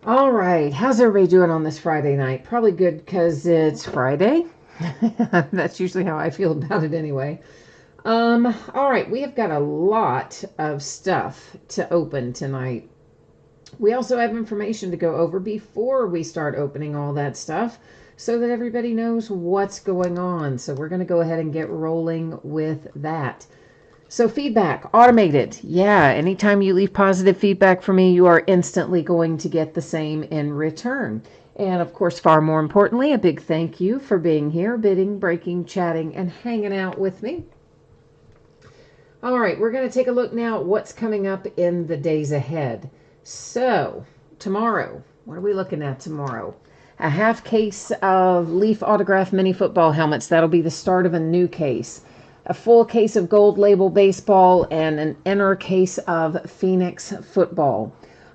All right, how's everybody doing on this Friday night? Probably good because it's Friday. That's usually how I feel about it anyway. All right, we have got a lot of stuff to open tonight. We also have information to go over before we start opening all that stuff so that everybody knows what's going on. So we're going to go ahead and get rolling with that. So feedback, automated. Yeah, anytime you leave positive feedback for me, you are instantly going to get the same in return. And of course, far more importantly, a big thank you for being here, bidding, breaking, chatting, and hanging out with me. All right, we're going to take a look now at what's coming up in the days ahead. So, tomorrow, what are we looking at tomorrow? A half case of Leaf Autograph Mini Football helmets. That'll be the start of a new case. A full case of Gold Label Baseball and an inner case of Phoenix Football.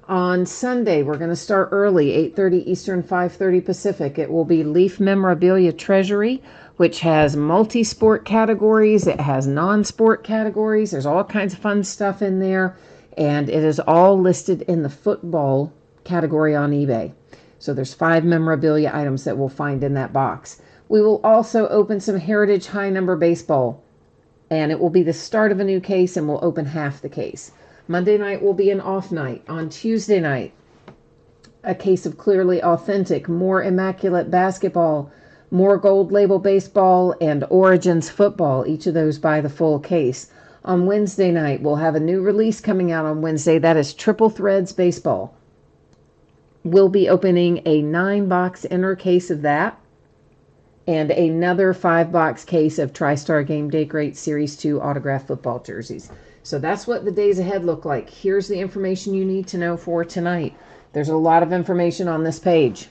On Sunday, we're going to start early, 8:30 Eastern, 5:30 Pacific. It will be Leaf Memorabilia Treasury, which has multi-sport categories. It has non-sport categories. There's all kinds of fun stuff in there. And it is all listed in the football category on eBay. So there's 5 memorabilia items that we'll find in that box. We will also open some Heritage High Number Baseball. And it will be the start of a new case, and we'll open half the case. Monday night will be an off night. On Tuesday night, a case of Clearly Authentic, more Immaculate Basketball, more Gold Label Baseball, and Origins Football, each of those by the full case. On Wednesday night, we'll have a new release coming out on Wednesday. That is Triple Threads Baseball. We'll be opening a 9-box inner case of that, and another 5-box case of TriStar Game Day Great Series 2 autographed football jerseys. So that's what the days ahead look like. Here's the information you need to know for tonight. There's a lot of information on this page.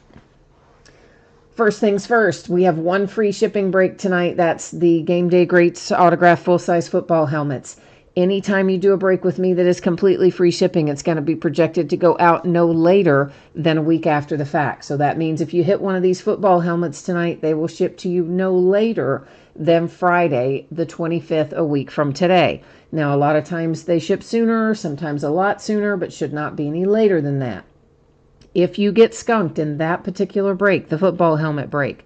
First things first, we have one free shipping break tonight. That's the Game Day Greats autographed full-size football helmets. Anytime you do a break with me that is completely free shipping, it's going to be projected to go out no later than a week after the fact. So that means if you hit one of these football helmets tonight, they will ship to you no later than Friday, the 25th, a week from today. Now, a lot of times they ship sooner, sometimes a lot sooner, but should not be any later than that. If you get skunked in that particular break, the football helmet break,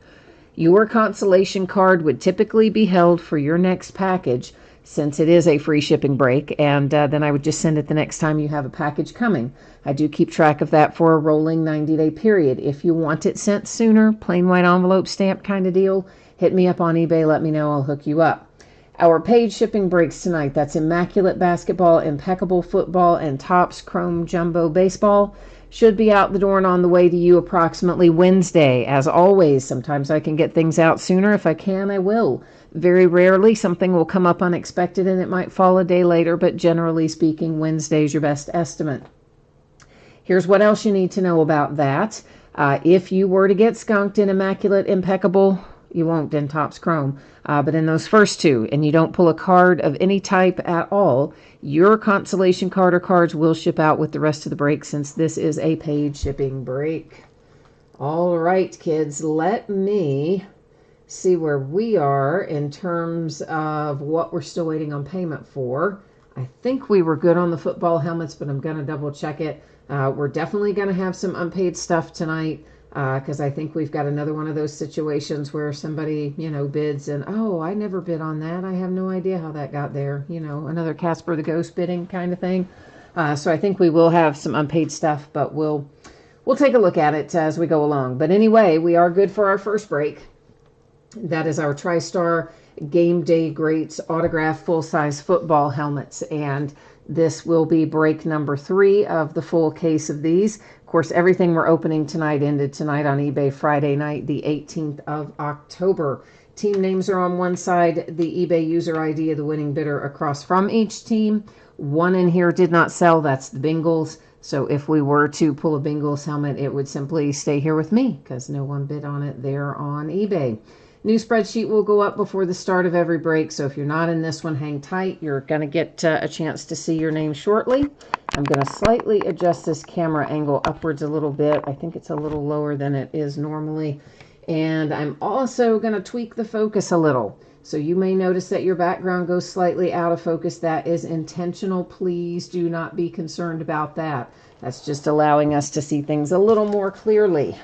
your consolation card would typically be held for your next package, since it is a free shipping break, and then I would just send it the next time you have a package coming. I do keep track of that for a rolling 90-day period. If you want it sent sooner, plain white envelope stamp kind of deal, hit me up on eBay, let me know, I'll hook you up. Our paid shipping breaks tonight, that's Immaculate Basketball, Impeccable Football, and Topps Chrome Jumbo Baseball. Should be out the door and on the way to you approximately Wednesday. As always, sometimes I can get things out sooner. If I can, I will. Very rarely, something will come up unexpected and it might fall a day later, but generally speaking, Wednesday is your best estimate. Here's what else you need to know about that. If you were to get skunked in Immaculate, Impeccable, you won't in Topps Chrome, but in those first two, and you don't pull a card of any type at all, your consolation card or cards will ship out with the rest of the break, since this is a paid shipping break. All right, kids, let me see where we are in terms of what we're still waiting on payment for. I think we were good on the football helmets, but I'm going to double check it. We're definitely going to have some unpaid stuff tonight, because I think we've got another one of those situations where somebody, bids and, oh, I never bid on that. I have no idea how that got there. Another Casper the Ghost bidding kind of thing. So I think we will have some unpaid stuff, but we'll take a look at it as we go along. But anyway, we are good for our first break. That is our TriStar Game Day Greats autographed full-size football helmets, and this will be break number 3 of the full case of these. Of course, everything we're opening tonight ended tonight on eBay Friday night, the 18th of October. Team names are on one side, the eBay user ID of the winning bidder across from each team. One in here did not sell, that's the Bengals. So if we were to pull a Bengals helmet, it would simply stay here with me because no one bid on it there on eBay. New spreadsheet will go up before the start of every break, so if you're not in this one, hang tight. You're going to get a chance to see your name shortly. I'm going to slightly adjust this camera angle upwards a little bit. I think it's a little lower than it is normally. And I'm also going to tweak the focus a little. So you may notice that your background goes slightly out of focus. That is intentional. Please do not be concerned about that. That's just allowing us to see things a little more clearly.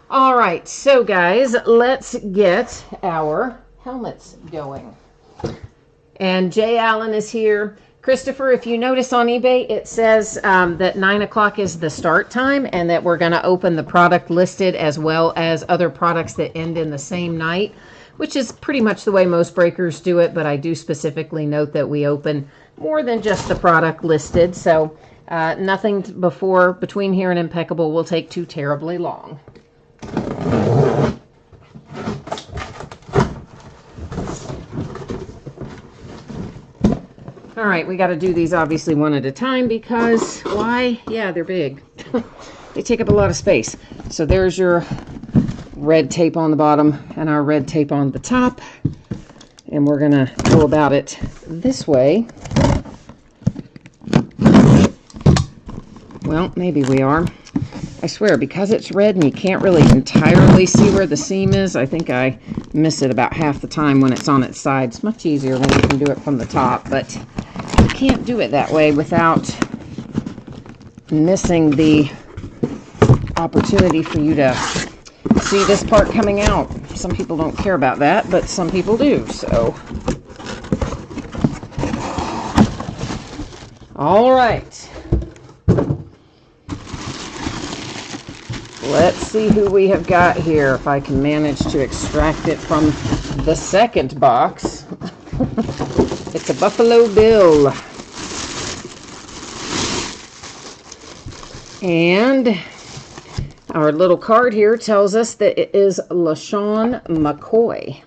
All right, so guys, let's get our helmets going. And Jay Allen is here. Christopher, if you notice on eBay, it says that 9 o'clock is the start time and that we're going to open the product listed as well as other products that end in the same night, which is pretty much the way most breakers do it, but I do specifically note that we open more than just the product listed. So nothing between here and Impeccable will take too terribly long. All right, we got to do these obviously one at a time because why? Yeah, they're big. They take up a lot of space. So there's your red tape on the bottom and our red tape on the top. And we're going to go about it this way. Well, maybe we are. I swear, because it's red and you can't really entirely see where the seam is, I think I miss it about half the time when it's on its side. It's much easier when you can do it from the top, but you can't do it that way without missing the opportunity for you to see this part coming out. Some people don't care about that, but some people do, so. All right. Let's see who we have got here, if I can manage to extract it from the second box. It's a Buffalo Bill. And our little card here tells us that it is LaShawn McCoy.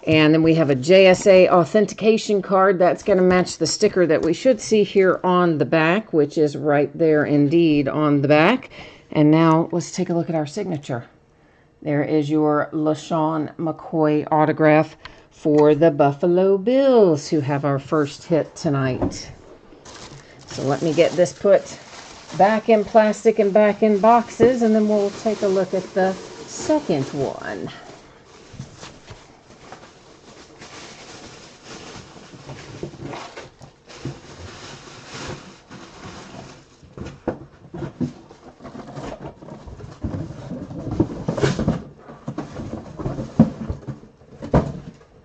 And then we have a JSA authentication card. That's going to match the sticker that we should see here on the back, which is right there indeed on the back. And now let's take a look at our signature. There is your LaShawn McCoy autograph for the Buffalo Bills, who have our first hit tonight. So let me get this put back in plastic and back in boxes, and then we'll take a look at the second one.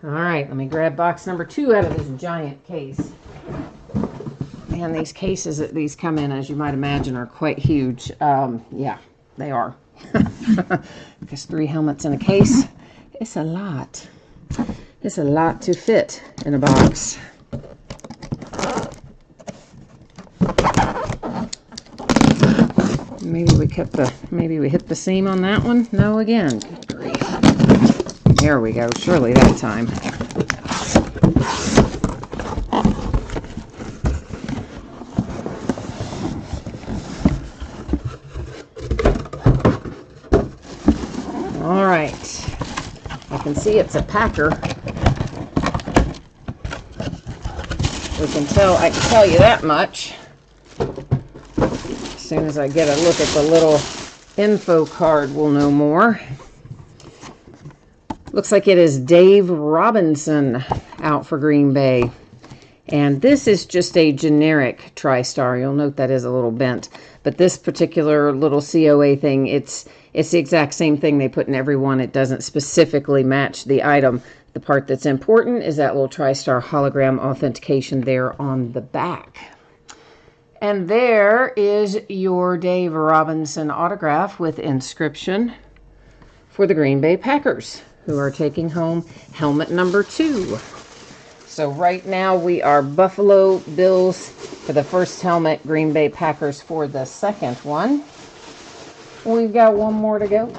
All right, let me grab box number 2 out of this giant case. And these cases that these come in, as you might imagine, are quite huge. Yeah, they are. Because 3 helmets in a case, it's a lot. It's a lot to fit in a box. Maybe we hit the seam on that one. No, again. Good grief. There we go. Surely that time. All right. I can see it's a Packer. I can tell you that much. As soon as I get a look at the little info card, we'll know more. Looks like it is Dave Robinson out for Green Bay. And this is just a generic tristar. You'll note that is a little bent. But this particular little COA thing, it's the exact same thing they put in every one. It doesn't specifically match the item. The part that's important is that little tristar hologram authentication there on the back. And there is your Dave Robinson autograph with inscription for the Green Bay Packers, who are taking home helmet number 2. So right now we are Buffalo Bills for the first helmet, Green Bay Packers for the second one. We've got one more to go.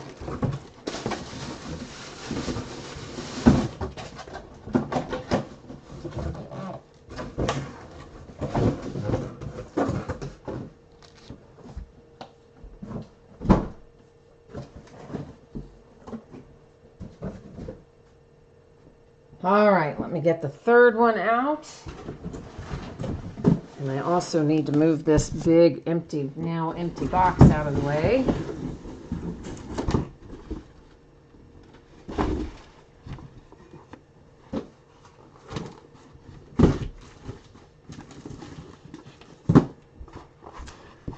All right, let me get the third one out. And I also need to move this big now empty box out of the way.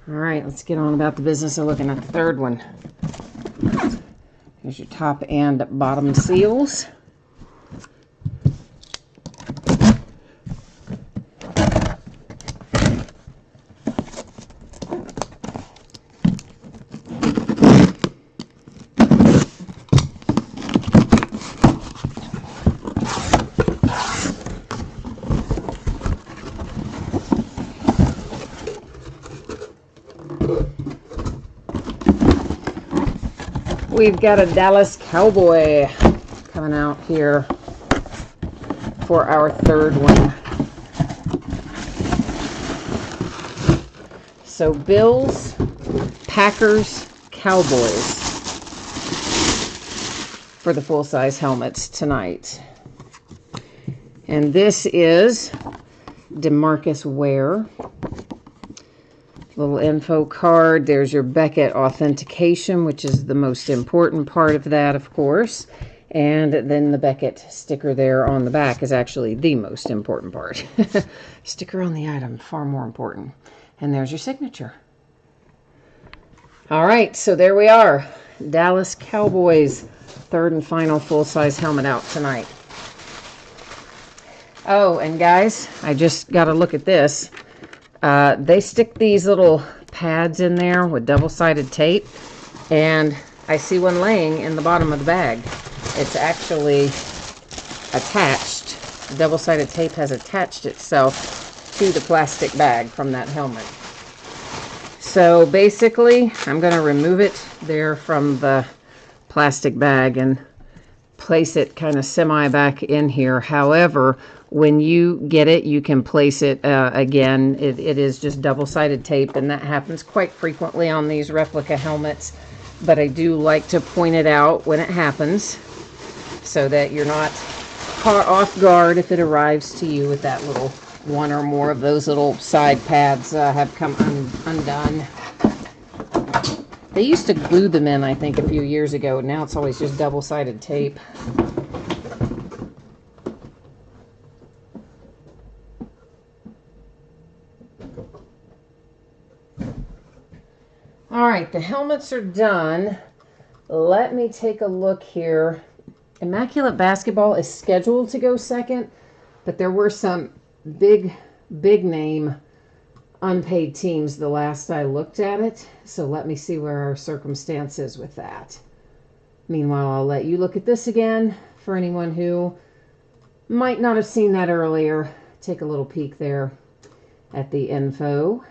All right, let's get on about the business of looking at the third one. Here's your top and bottom seals. We've got a Dallas Cowboy coming out here for our third one. So Bills, Packers, Cowboys for the full-size helmets tonight. And this is DeMarcus Ware. Little info card. There's your Beckett authentication, which is the most important part of that, of course. And then the Beckett sticker there on the back is actually the most important part. Sticker on the item, far more important. And there's your signature. All right, so there we are. Dallas Cowboys, third and final full-size helmet out tonight. Oh, and guys, I just got to look at this. They stick these little pads in there with double-sided tape, and I see one laying in the bottom of the bag. It's actually attached. The double-sided tape has attached itself to the plastic bag from that helmet. So basically, I'm going to remove it there from the plastic bag and place it kind of semi back in here. However, when you get it, you can place it again. It is just double-sided tape, and that happens quite frequently on these replica helmets. But I do like to point it out when it happens so that you're not caught off guard if it arrives to you with that little one or more of those little side pads have come undone. They used to glue them in, I think, a few years ago. Now it's always just double-sided tape. All right, the helmets are done. Let me take a look here. Immaculate Basketball is scheduled to go second, but there were some big name unpaid teams the last I looked at it. So let me see where our circumstance is with that. Meanwhile, I'll let you look at this again for anyone who might not have seen that earlier. Take a little peek there at the info.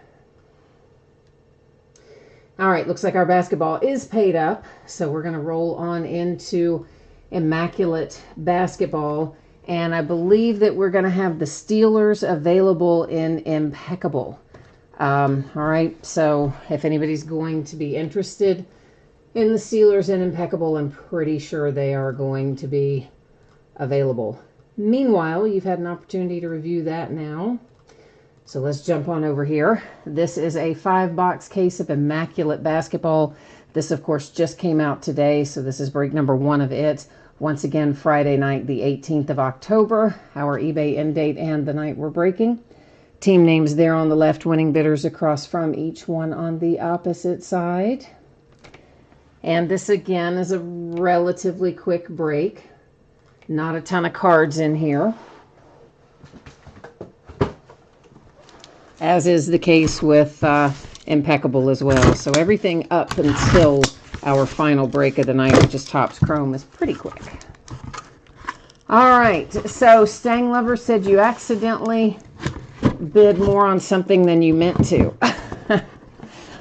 All right, looks like our basketball is paid up, so we're going to roll on into Immaculate Basketball, and I believe that we're going to have the Steelers available in Impeccable. All right, so if anybody's going to be interested in the Steelers in Impeccable, I'm pretty sure they are going to be available. Meanwhile, you've had an opportunity to review that now. So let's jump on over here. This is a 5-box case of Immaculate Basketball. This, of course, just came out today, so this is break number 1 of it. Once again, Friday night, the 18th of October, our eBay end date and the night we're breaking. Team names there on the left, winning bidders across from each one on the opposite side. And this, again, is a relatively quick break. Not a ton of cards in here, as is the case with Impeccable as well. So everything up until our final break of the night, which is Topps Chrome, is pretty quick. All right, so Stang Lover said you accidentally bid more on something than you meant to.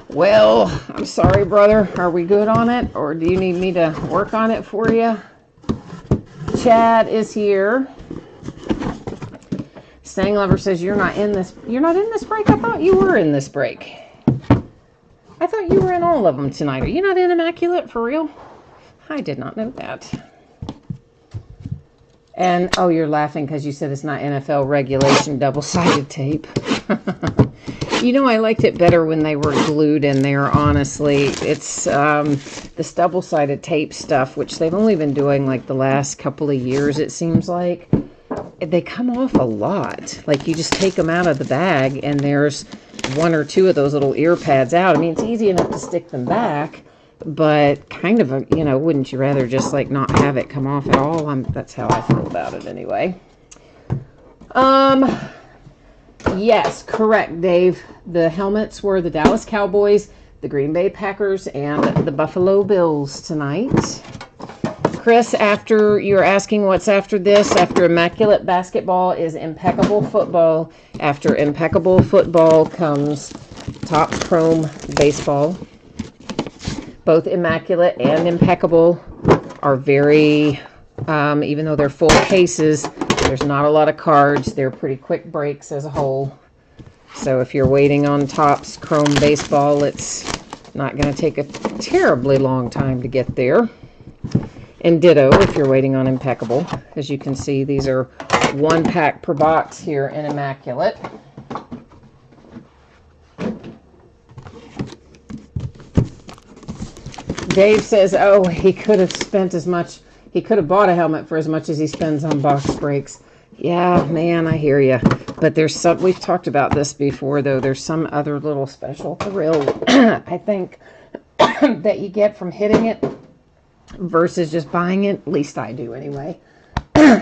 Well, I'm sorry, brother. Are we good on it, or do you need me to work on it for you? Chad is here. Stang Lover says you're not in this break. I thought you were in this break. I thought you were in all of them tonight. Are you not in Immaculate for real? I did not know that. And oh, you're laughing because you said it's not NFL regulation double-sided tape. You know, I liked it better when they were glued in there, honestly. It's this double-sided tape stuff, which they've only been doing like the last couple of years, it seems like. They come off a lot. Like, you just take them out of the bag, and there's one or two of those little ear pads out. I mean, it's easy enough to stick them back, but kind of a, you know, wouldn't you rather just like not have it come off at all? That's how I feel about it anyway. Yes, correct, Dave. The helmets were the Dallas Cowboys, the Green Bay Packers, and the Buffalo Bills tonight. Chris, after you're asking what's after this, after immaculate basketball is impeccable football. After impeccable football comes Topps Chrome baseball. Both immaculate and impeccable are very, even though they're full cases, there's not a lot of cards. They're pretty quick breaks as a whole. So if you're waiting on Topps Chrome baseball, it's not going to take a terribly long time to get there. And ditto if you're waiting on impeccable. As you can see, these are 1 pack per box here in immaculate. Dave says, oh, he could have spent as much, he could have bought a helmet for as much as he spends on box breaks. Yeah, man, I hear you. But there's some, we've talked about this before, though. There's some other little special thrill, I think, that you get from hitting it versus just buying it. At least I do anyway.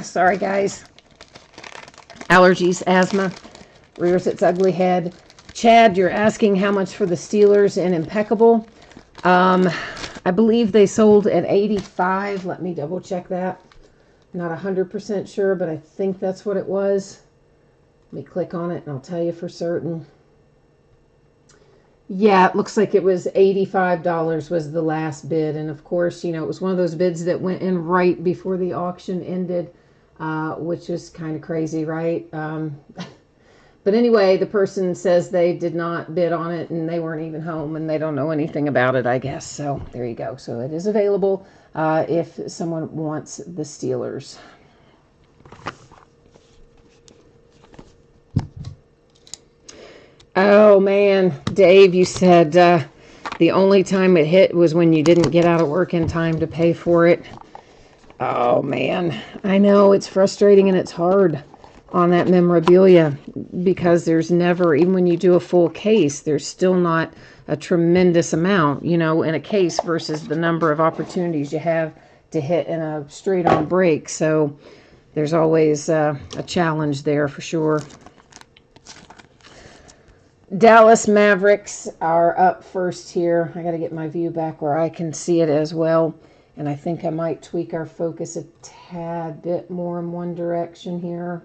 Sorry, guys. Allergies, asthma, rears its ugly head. Chad, you're asking how much for the Steelers in impeccable. I believe they sold at 85. Let me double check that. Not 100% sure, but I think that's what it was. Let me click on it and I'll tell you for certain. Yeah, it looks like it was $85 was the last bid. And of course, you know, it was one of those bids that went in right before the auction ended, which is kind of crazy, right? But anyway, the person says they did not bid on it and they weren't even home and they don't know anything about it, I guess. So there you go. So it is available if someone wants the Steelers. Oh, man. Dave, you said the only time it hit was when you didn't get out of work in time to pay for it. Oh, man. I know it's frustrating and it's hard on that memorabilia because there's never, even when you do a full case, there's still not a tremendous amount, you know, in a case versus the number of opportunities you have to hit in a straight-on break. So there's always a challenge there for sure. Dallas Mavericks are up first here. I got to get my view back where I can see it as well. And I think I might tweak our focus a tad bit more in one direction here.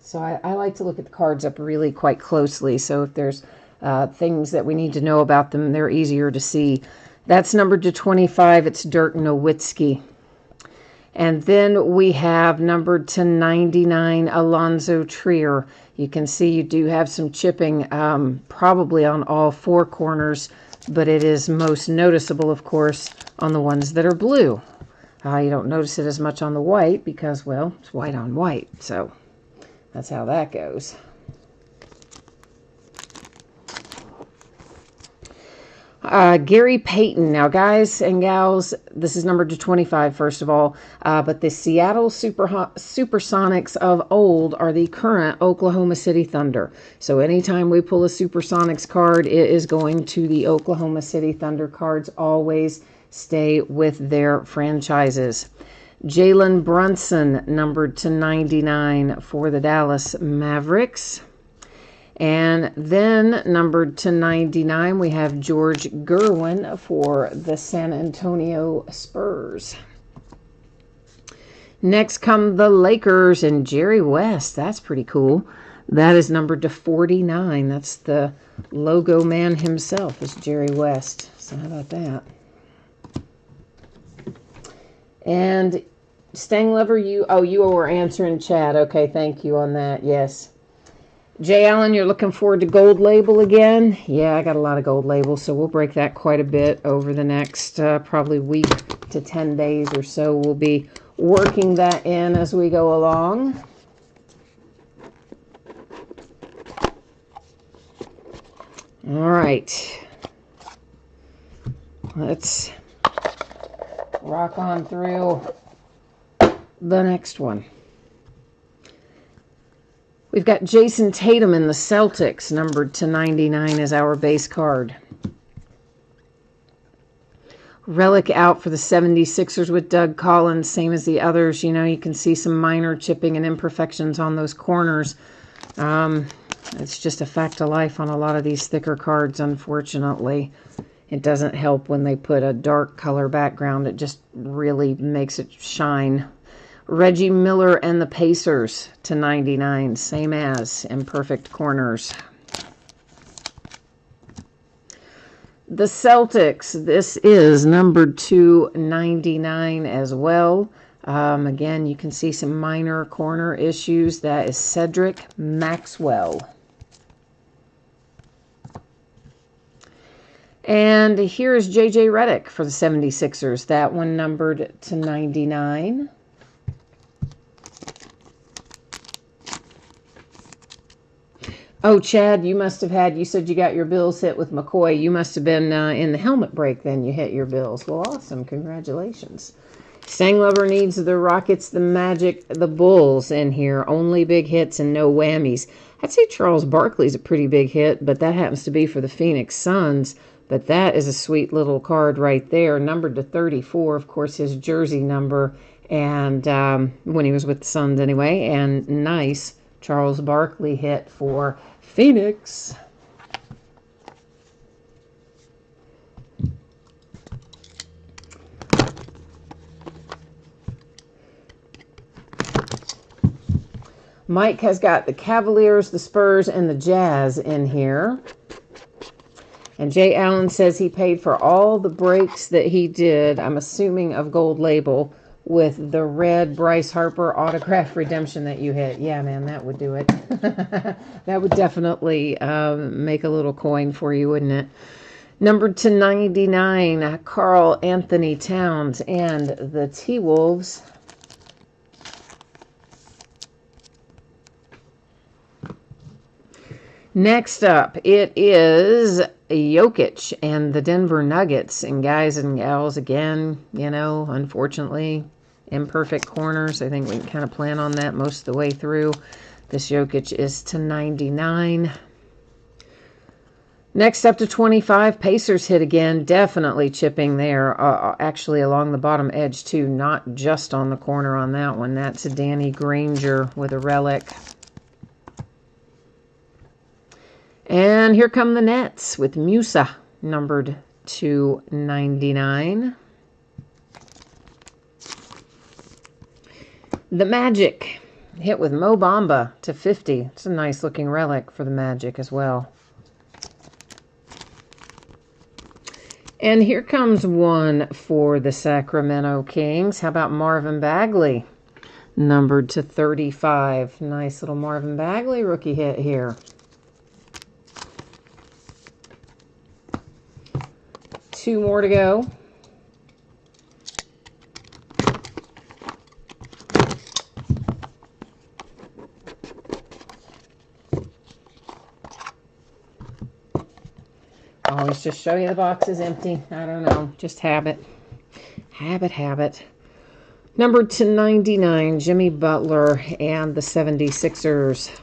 So I like to look at the cards up really quite closely. So if there's things that we need to know about them, they're easier to see. That's numbered to 25. It's Dirk Nowitzki. And then we have numbered to 99, Alonzo Trier. You can see you do have some chipping probably on all 4 corners, but it is most noticeable, of course, on the ones that are blue. You don't notice it as much on the white because, well, it's white on white. So that's how that goes. Gary Payton. Now, guys and gals, this is numbered to 25, first of all. But the Seattle Supersonics of old are the current Oklahoma City Thunder. So anytime we pull a Supersonics card, it is going to the Oklahoma City Thunder. Cards always stay with their franchises. Jalen Brunson, numbered to 99 for the Dallas Mavericks. And then numbered to 99, we have George Gerwin for the San Antonio Spurs. Next come the Lakers and Jerry West. That's pretty cool. That is numbered to 49. That's the logo man himself, is Jerry West. So how about that? And Stanglover, you were answering chat. Okay, thank you on that. Yes. Jay Allen, you're looking forward to gold label again? Yeah, I got a lot of gold labels, so we'll break that quite a bit over the next probably week to 10 days or so. We'll be working that in as we go along. All right. Let's rock on through the next one. We've got Jason Tatum in the Celtics, numbered to 99 as our base card. Relic out for the 76ers with Doug Collins, same as the others. You know, you can see some minor chipping and imperfections on those corners. It's just a fact of life on a lot of these thicker cards, unfortunately. It doesn't help when they put a dark color background. It just really makes it shine. Reggie Miller and the Pacers to 99, same as imperfect corners. The Celtics, this is numbered to 99 as well. Again, you can see some minor corner issues. That is Cedric Maxwell. And here's J.J. Redick for the 76ers. That one numbered to 99. Oh, Chad, you must have had, you said you got your Bills hit with McCoy. You must have been in the helmet break then you hit your Bills. Well, awesome. Congratulations. Stanglover needs the Rockets, the Magic, the Bulls in here. Only big hits and no whammies. I'd say Charles Barkley's a pretty big hit, but that happens to be for the Phoenix Suns. But that is a sweet little card right there, numbered to 34, of course, his jersey number, and when he was with the Suns anyway. And nice Charles Barkley hit for Phoenix. Mike has got the Cavaliers, the Spurs, and the Jazz in here. And Jay Allen says he paid for all the breaks that he did, I'm assuming of Gold Label, with the red Bryce Harper autograph redemption that you hit. Yeah, man, that would do it. That would definitely make a little coin for you, wouldn't it? Numbered to 99, Karl Anthony Towns and the T-Wolves. Next up, it is Jokic and the Denver Nuggets. And guys and gals, again, you know, unfortunately, imperfect corners. I think we can kind of plan on that most of the way through. This Jokic is to 99. Next up to 25, Pacers hit again. Definitely chipping there, actually along the bottom edge too, not just on the corner on that one. That's a Danny Granger with a relic. And here come the Nets with Musa, numbered to 99. The Magic hit with Mo Bamba to 50. It's a nice looking relic for the Magic as well. And here comes one for the Sacramento Kings. How about Marvin Bagley, numbered to 35. Nice little Marvin Bagley rookie hit here. Two more to go. Always just show you the box is empty. I don't know. Just habit. Habit. Numbered to 99, Jimmy Butler and the 76ers.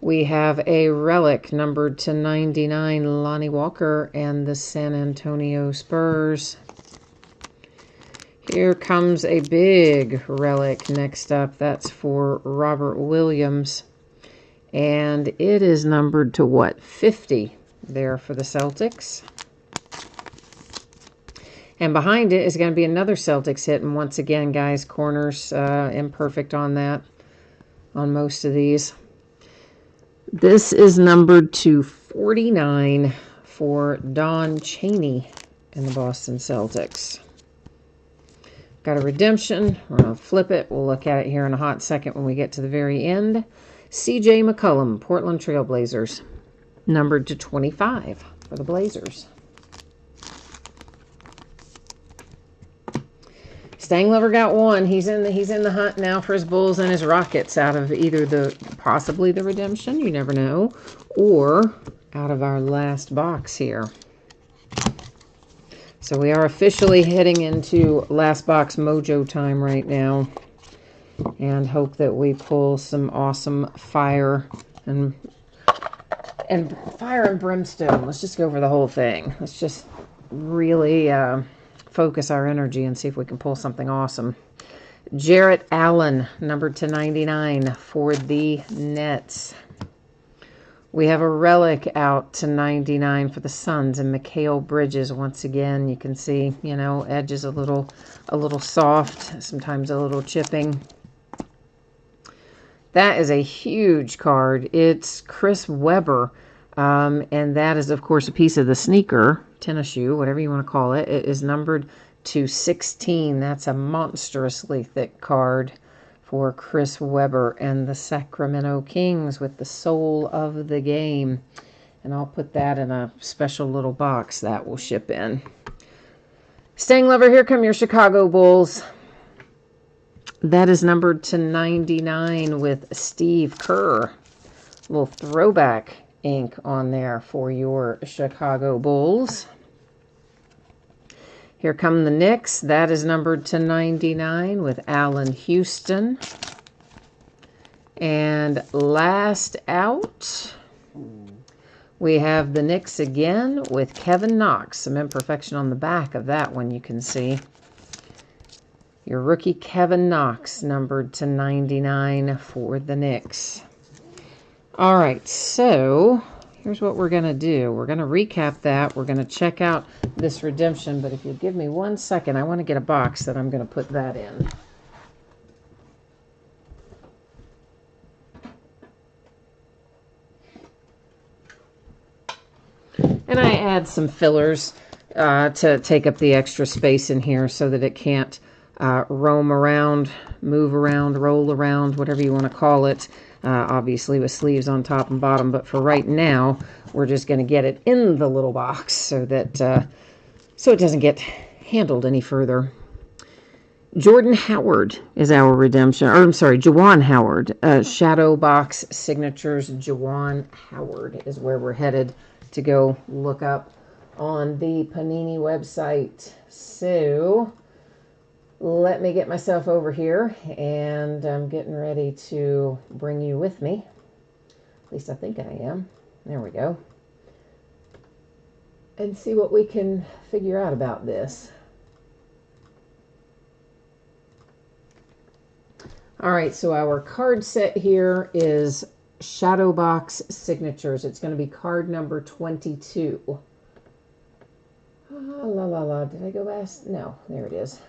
We have a relic numbered to 99, Lonnie Walker and the San Antonio Spurs. Here comes a big relic next up. That's for Robert Williams. And it is numbered to what? 50 there for the Celtics. And behind it is going to be another Celtics hit. And once again, guys, corners imperfect on that, on most of these. This is numbered to 49 for Don Chaney and the Boston Celtics. Got a redemption. We're going to flip it. We'll look at it here in a hot second when we get to the very end. C.J. McCollum, Portland Trail Blazers, numbered to 25 for the Blazers. Stanglover got one. He's in the hunt now for his Bulls and his Rockets out of either possibly the redemption, you never know, or out of our last box here. So we are officially heading into last box mojo time right now. and hope that we pull some awesome fire and fire and brimstone. Let's just go for the whole thing. Let's just really focus our energy and see if we can pull something awesome. Jarrett Allen, numbered to 99 for the Nets. We have a relic out to 99 for the Suns, and Mikal Bridges. Once again, you can see, you know, edges a little soft, sometimes a little chipping. That is a huge card. It's Chris Webber, and that is, of course, a piece of the sneaker, tennis shoe, whatever you want to call it. It is numbered to 16. That's a monstrously thick card for Chris Webber and the Sacramento Kings with the soul of the game. And I'll put that in a special little box that will ship in. Staying Lover, here come your Chicago Bulls. That is numbered to 99 with Steve Kerr. Little throwback ink on there for your Chicago Bulls. Here come the Knicks. That is numbered to 99 with Allen Houston. And last out, we have the Knicks again with Kevin Knox. Some imperfection on the back of that one you can see. Your rookie Kevin Knox, numbered to 99 for the Knicks. All right, so here's what we're going to do. We're going to recap that. We're going to check out this redemption, but if you'll give me 1 second, I want to get a box that I'm going to put that in. And I add some fillers to take up the extra space in here so that it can't roam around, move around, roll around, whatever you want to call it. Obviously with sleeves on top and bottom, but for right now, we're just going to get it in the little box so that so it doesn't get handled any further. Jordan Howard is our redemption, or I'm sorry, Juwan Howard. Shadow Box Signatures. Juwan Howard is where we're headed to go look up on the Panini website. So let me get myself over here, and I'm getting ready to bring you with me. At least I think I am. There we go. And see what we can figure out about this. All right, so our card set here is Shadow Box Signatures. It's going to be card number 22. Did I go past? No, there it is.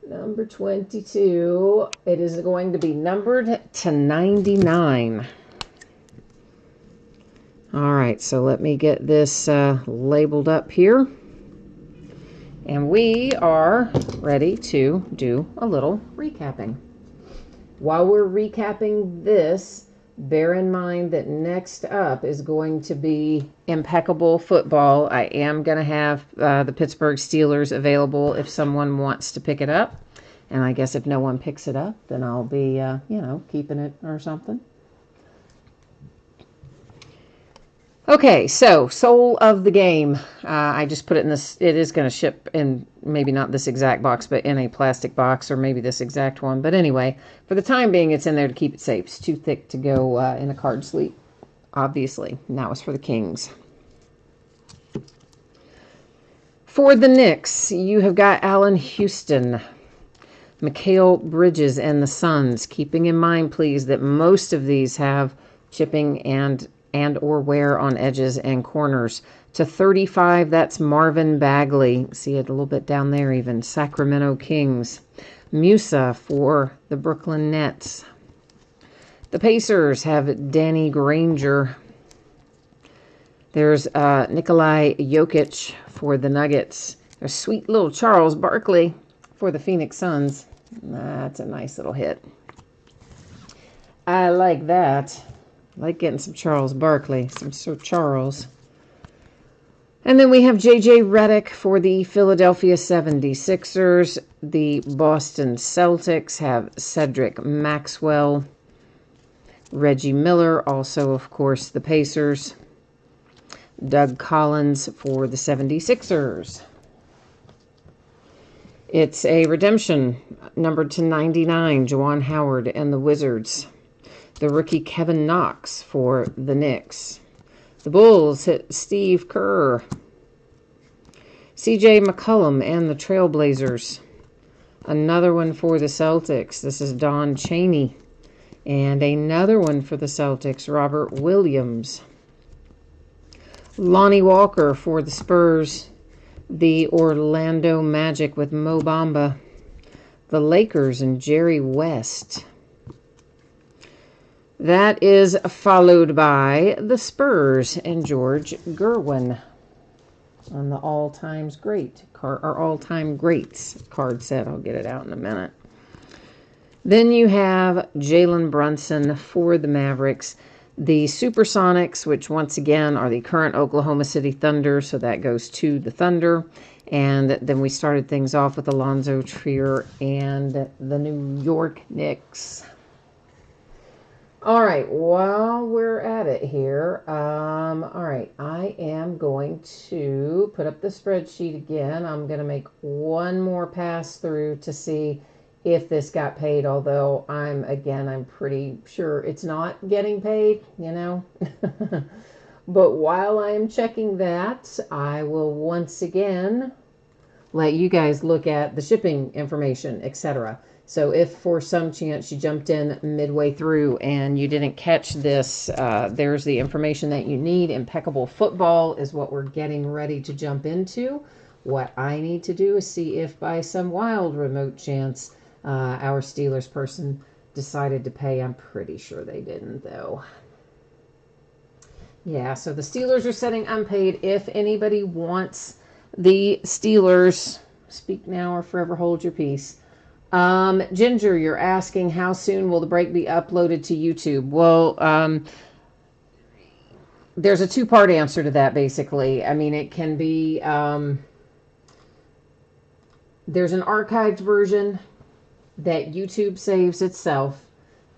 Number 22. It is going to be numbered to 99. All right, so let me get this labeled up here. And we are ready to do a little recapping. While we're recapping this, bear in mind that next up is going to be Impeccable Football. I am going to have the Pittsburgh Steelers available if someone wants to pick it up. And I guess if no one picks it up, then I'll be, keeping it or something. Okay, so Soul of the Game. I just put it in this. It is going to ship in maybe not this exact box, but in a plastic box, or maybe this exact one. But anyway, for the time being, it's in there to keep it safe. It's too thick to go in a card sleeve, obviously. And that was for the Kings. For the Knicks, you have got Allen Houston, Mikal Bridges, and the Suns. Keeping in mind, please, that most of these have chipping and or wear on edges and corners. To 35, that's Marvin Bagley. See it a little bit down there even. Sacramento Kings. Musa for the Brooklyn Nets. The Pacers have Danny Granger. There's Nikolai Jokic for the Nuggets. There's sweet little Charles Barkley for the Phoenix Suns. That's a nice little hit. I like that. I like getting some Charles Barkley, some Sir Charles. And then we have J.J. Redick for the Philadelphia 76ers. The Boston Celtics have Cedric Maxwell. Reggie Miller, also, of course, the Pacers. Doug Collins for the 76ers. It's a redemption, numbered to 99, Juwan Howard and the Wizards. The rookie Kevin Knox for the Knicks. The Bulls hit Steve Kerr. C.J. McCollum and the Trailblazers. Another one for the Celtics. This is Don Chaney. And another one for the Celtics, Robert Williams. Lonnie Walker for the Spurs. The Orlando Magic with Mo Bamba. The Lakers and Jerry West. That is followed by the Spurs and George Gerwin on the all-time greats card set. I'll get it out in a minute. Then you have Jalen Brunson for the Mavericks. The Supersonics, which once again are the current Oklahoma City Thunder, so that goes to the Thunder. And then we started things off with Alonzo Trier and the New York Knicks. All right, while we're at it here, all right, I am going to put up the spreadsheet again. I'm going to make one more pass through to see if this got paid, although I'm pretty sure it's not getting paid, you know. But while I'm checking that, I will once again let you guys look at the shipping information, etc. So if for some chance you jumped in midway through and you didn't catch this, there's the information that you need. Impeccable football is what we're getting ready to jump into. What I need to do is see if by some wild remote chance our Steelers person decided to pay. I'm pretty sure they didn't, though. Yeah, so the Steelers are setting unpaid. If anybody wants the Steelers, speak now or forever hold your peace. Ginger, you're asking how soon will the break be uploaded to YouTube? Well, there's a two-part answer to that, basically. I mean, it can be, there's an archived version that YouTube saves itself.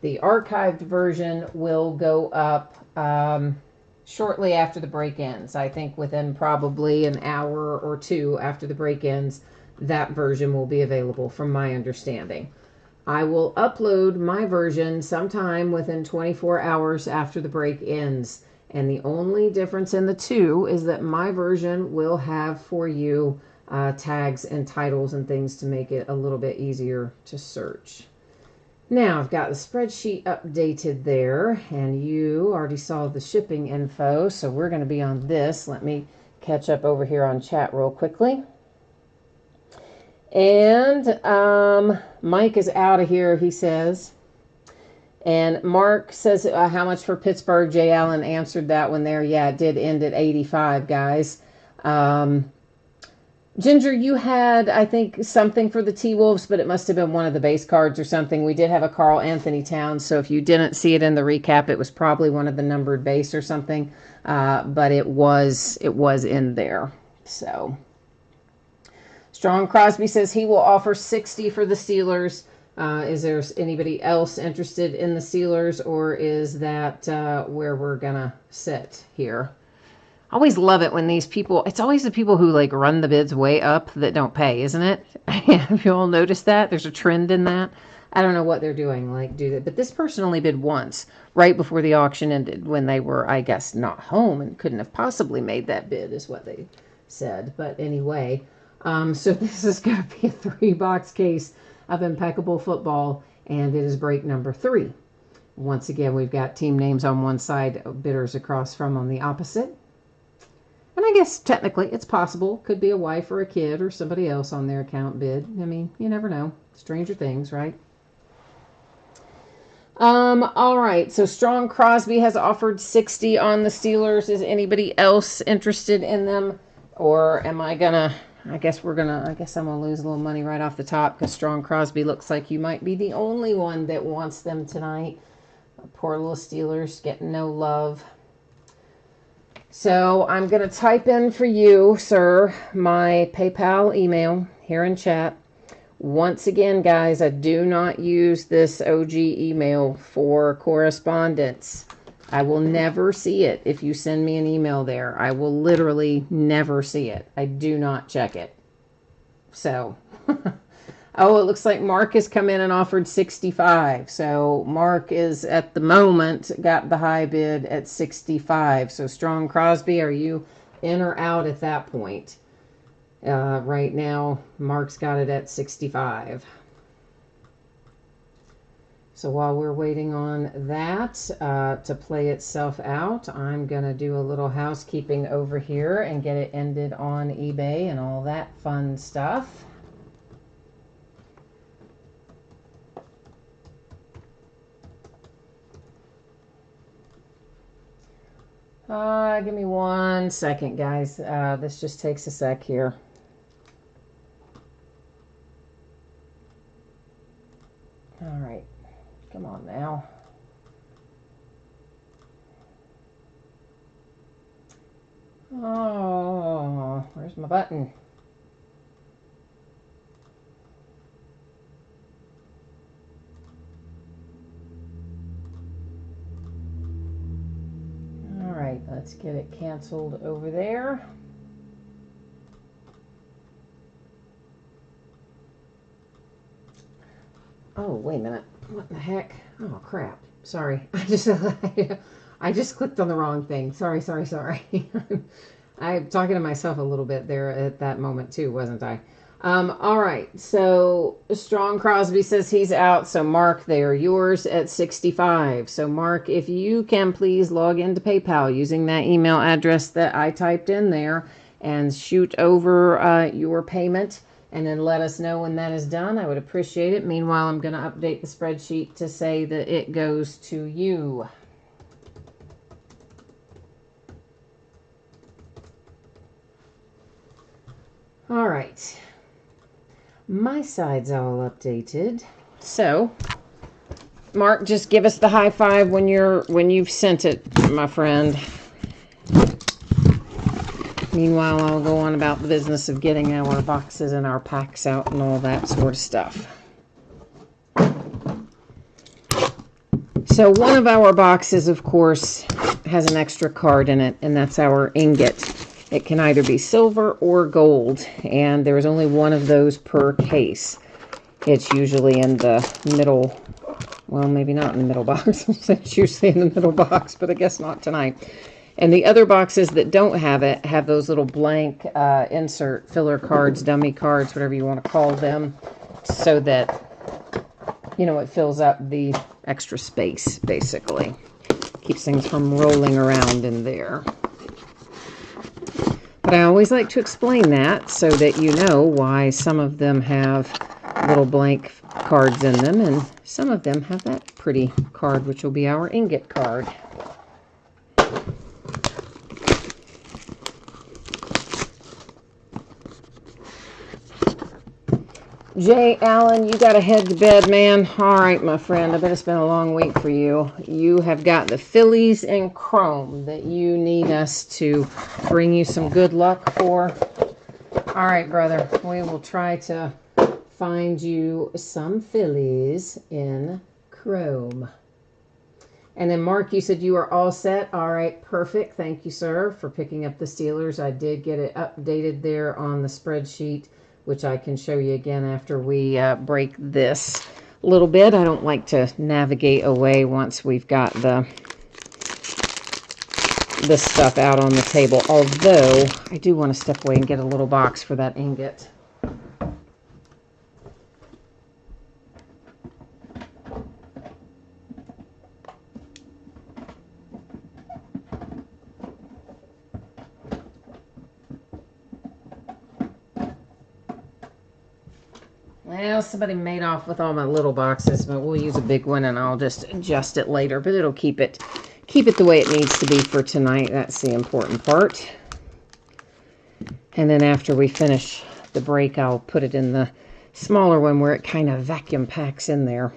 The archived version will go up shortly after the break ends. I think within probably an hour or two after the break ends, that version will be available, from my understanding. I will upload my version sometime within 24 hours after the break ends. And the only difference in the two is that my version will have for you tags and titles and things to make it a little bit easier to search. Now I've got the spreadsheet updated there, and you already saw the shipping info, so we're going to be on this. Let me catch up over here on chat real quickly. And Mike is out of here, he says. And Mark says, how much for Pittsburgh? Jay Allen answered that one there. Yeah, it did end at 85, guys. Ginger, you had, I think, something for the T-Wolves, but it must have been one of the base cards or something. We did have a Karl Anthony Towns, so if you didn't see it in the recap, it was probably one of the numbered base or something. But it was in there. So Strong Crosby says he will offer 60 for the Steelers. Is there anybody else interested in the Steelers, or is that where we're gonna sit here? I always love it when these people, it's always the people who like run the bids way up that don't pay, isn't it? Have you all noticed that? There's a trend in that. I don't know what they're doing, like do that. But this person only bid once, right before the auction ended, when they were, I guess, not home and couldn't have possibly made that bid, is what they said. But anyway, so this is going to be a 3-box case of Impeccable Football, and it is break number 3. Once again, we've got team names on one side, bidders across from on the opposite. And I guess technically it's possible. Could be a wife or a kid or somebody else on their account bid. I mean, you never know. Stranger things, right? All right. So Strong Crosby has offered 60 on the Steelers. Is anybody else interested in them? Or am I gonna, I guess I'm gonna lose a little money right off the top because Strong Crosby looks like you might be the only one that wants them tonight. Poor little Steelers getting no love. So I'm going to type in for you, sir, my PayPal email here in chat. Once again, guys, I do not use this OG email for correspondence. I will never see it if you send me an email there. I will literally never see it. I do not check it. So Oh, it looks like Mark has come in and offered 65. So Mark is at the moment got the high bid at 65. So Strong Crosby, are you in or out at that point? Right now, Mark's got it at 65. So while we're waiting on that to play itself out, I'm going to do a little housekeeping over here and get it ended on eBay and all that fun stuff. Give me 1 second, guys. This just takes a sec here. All right. Come on now. Oh, where's my button? All right, let's get it canceled over there. Oh, wait a minute. What the heck? Oh, crap. Sorry. I just clicked on the wrong thing. Sorry. I'm talking to myself a little bit there at that moment too, wasn't I? All right. So Strong Crosby says he's out. So Mark, they are yours at 65. So Mark, if you can please log into PayPal using that email address that I typed in there and shoot over your payment. And then let us know when that is done. I would appreciate it. Meanwhile, I'm going to update the spreadsheet to say that it goes to you. All right. My side's all updated. So, Mark, just give us the high five when you've sent it, my friend. Meanwhile, I'll go on about the business of getting our boxes and our packs out and all that sort of stuff. So one of our boxes, of course, has an extra card in it, and that's our ingot. It can either be silver or gold, and there's only one of those per case. It's usually in the middle, well, maybe not in the middle box. It's usually in the middle box, but I guess not tonight. And the other boxes that don't have it have those little blank insert filler cards, dummy cards, whatever you want to call them, so that, you know, it fills up the extra space, basically. Keeps things from rolling around in there. But I always like to explain that so that you know why some of them have little blank cards in them, and some of them have that pretty card, which will be our ingot card. Jay Allen, you got to head to bed, man. All right, my friend. I bet it's been a long week for you. You have got the Phillies in chrome that you need us to bring you some good luck for. All right, brother. We will try to find you some Phillies in chrome. And then, Mark, you said you are all set. All right, perfect. Thank you, sir, for picking up the Steelers. I did get it updated there on the spreadsheet, which I can show you again after we break this a little bit. I don't like to navigate away once we've got this stuff out on the table, although I do want to step away and get a little box for that ingot. Well, somebody made off with all my little boxes, but we'll use a big one and I'll just adjust it later. But it'll keep it the way it needs to be for tonight. That's the important part. And then after we finish the break, I'll put it in the smaller one where it kind of vacuum packs in there.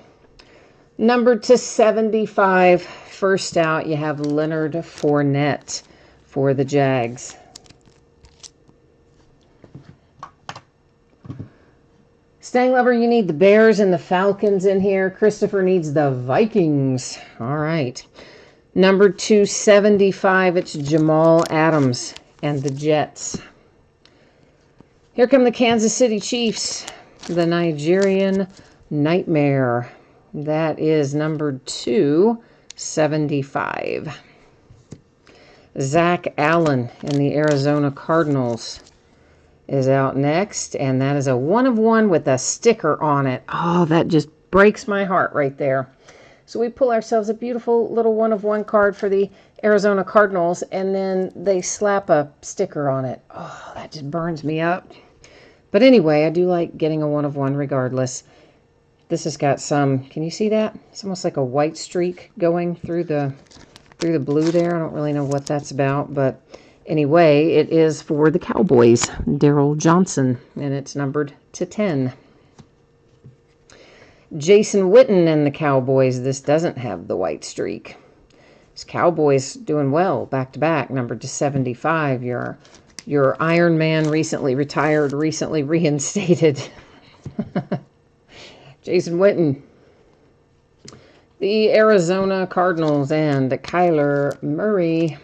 Numbered to 75. First out, you have Leonard Fournette for the Jags. Stang Lover, you need the Bears and the Falcons in here. Christopher needs the Vikings. All right. Number 275, it's Jamal Adams and the Jets. Here come the Kansas City Chiefs. the Nigerian Nightmare. That is numbered 275. Zach Allen in the Arizona Cardinals is out next, and that is a 1 of 1 with a sticker on it. Oh, that just breaks my heart right there. So we pull ourselves a beautiful little 1 of 1 card for the Arizona Cardinals, and then they slap a sticker on it. Oh, that just burns me up. But anyway, I do like getting a 1 of 1 regardless. This has got some, can you see that? It's almost like a white streak going through the blue there. I don't really know what that's about, but anyway, it is for the Cowboys, Darryl Johnson, and it's numbered to 10. Jason Witten and the Cowboys. This doesn't have the white streak. This Cowboys doing well, back-to-back, numbered to 75. Your Iron Man recently retired, recently reinstated. Jason Witten. The Arizona Cardinals and Kyler Murray.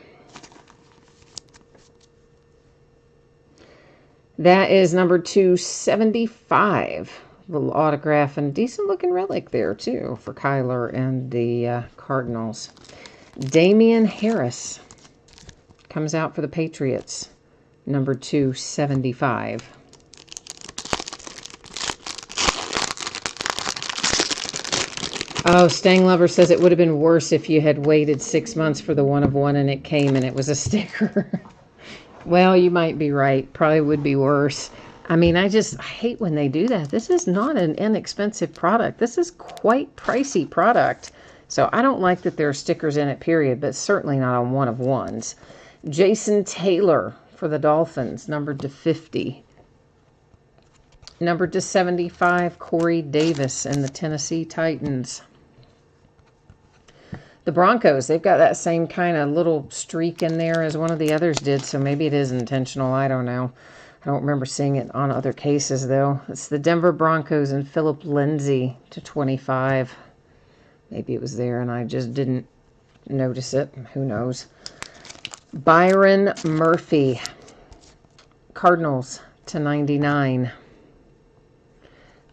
That is number 275. Little autograph and decent looking relic there too for Kyler and the Cardinals. Damian Harris comes out for the Patriots. Number 275. Oh, Stang Lover says it would have been worse if you had waited 6 months for the 1 of 1 and it came and it was a sticker. Well, you might be right. Probably would be worse. I mean, I hate when they do that. This is not an inexpensive product. This is quite pricey product. So I don't like that there are stickers in it, period, but certainly not on 1 of 1s. Jason Taylor for the Dolphins, numbered to 50. Numbered to 75, Corey Davis and the Tennessee Titans. The Broncos, they've got that same kind of little streak in there as one of the others did, so maybe it is intentional. I don't know. I don't remember seeing it on other cases, though. It's the Denver Broncos and Philip Lindsay to 25. Maybe it was there and I just didn't notice it. Who knows? Byron Murphy, Cardinals to 99.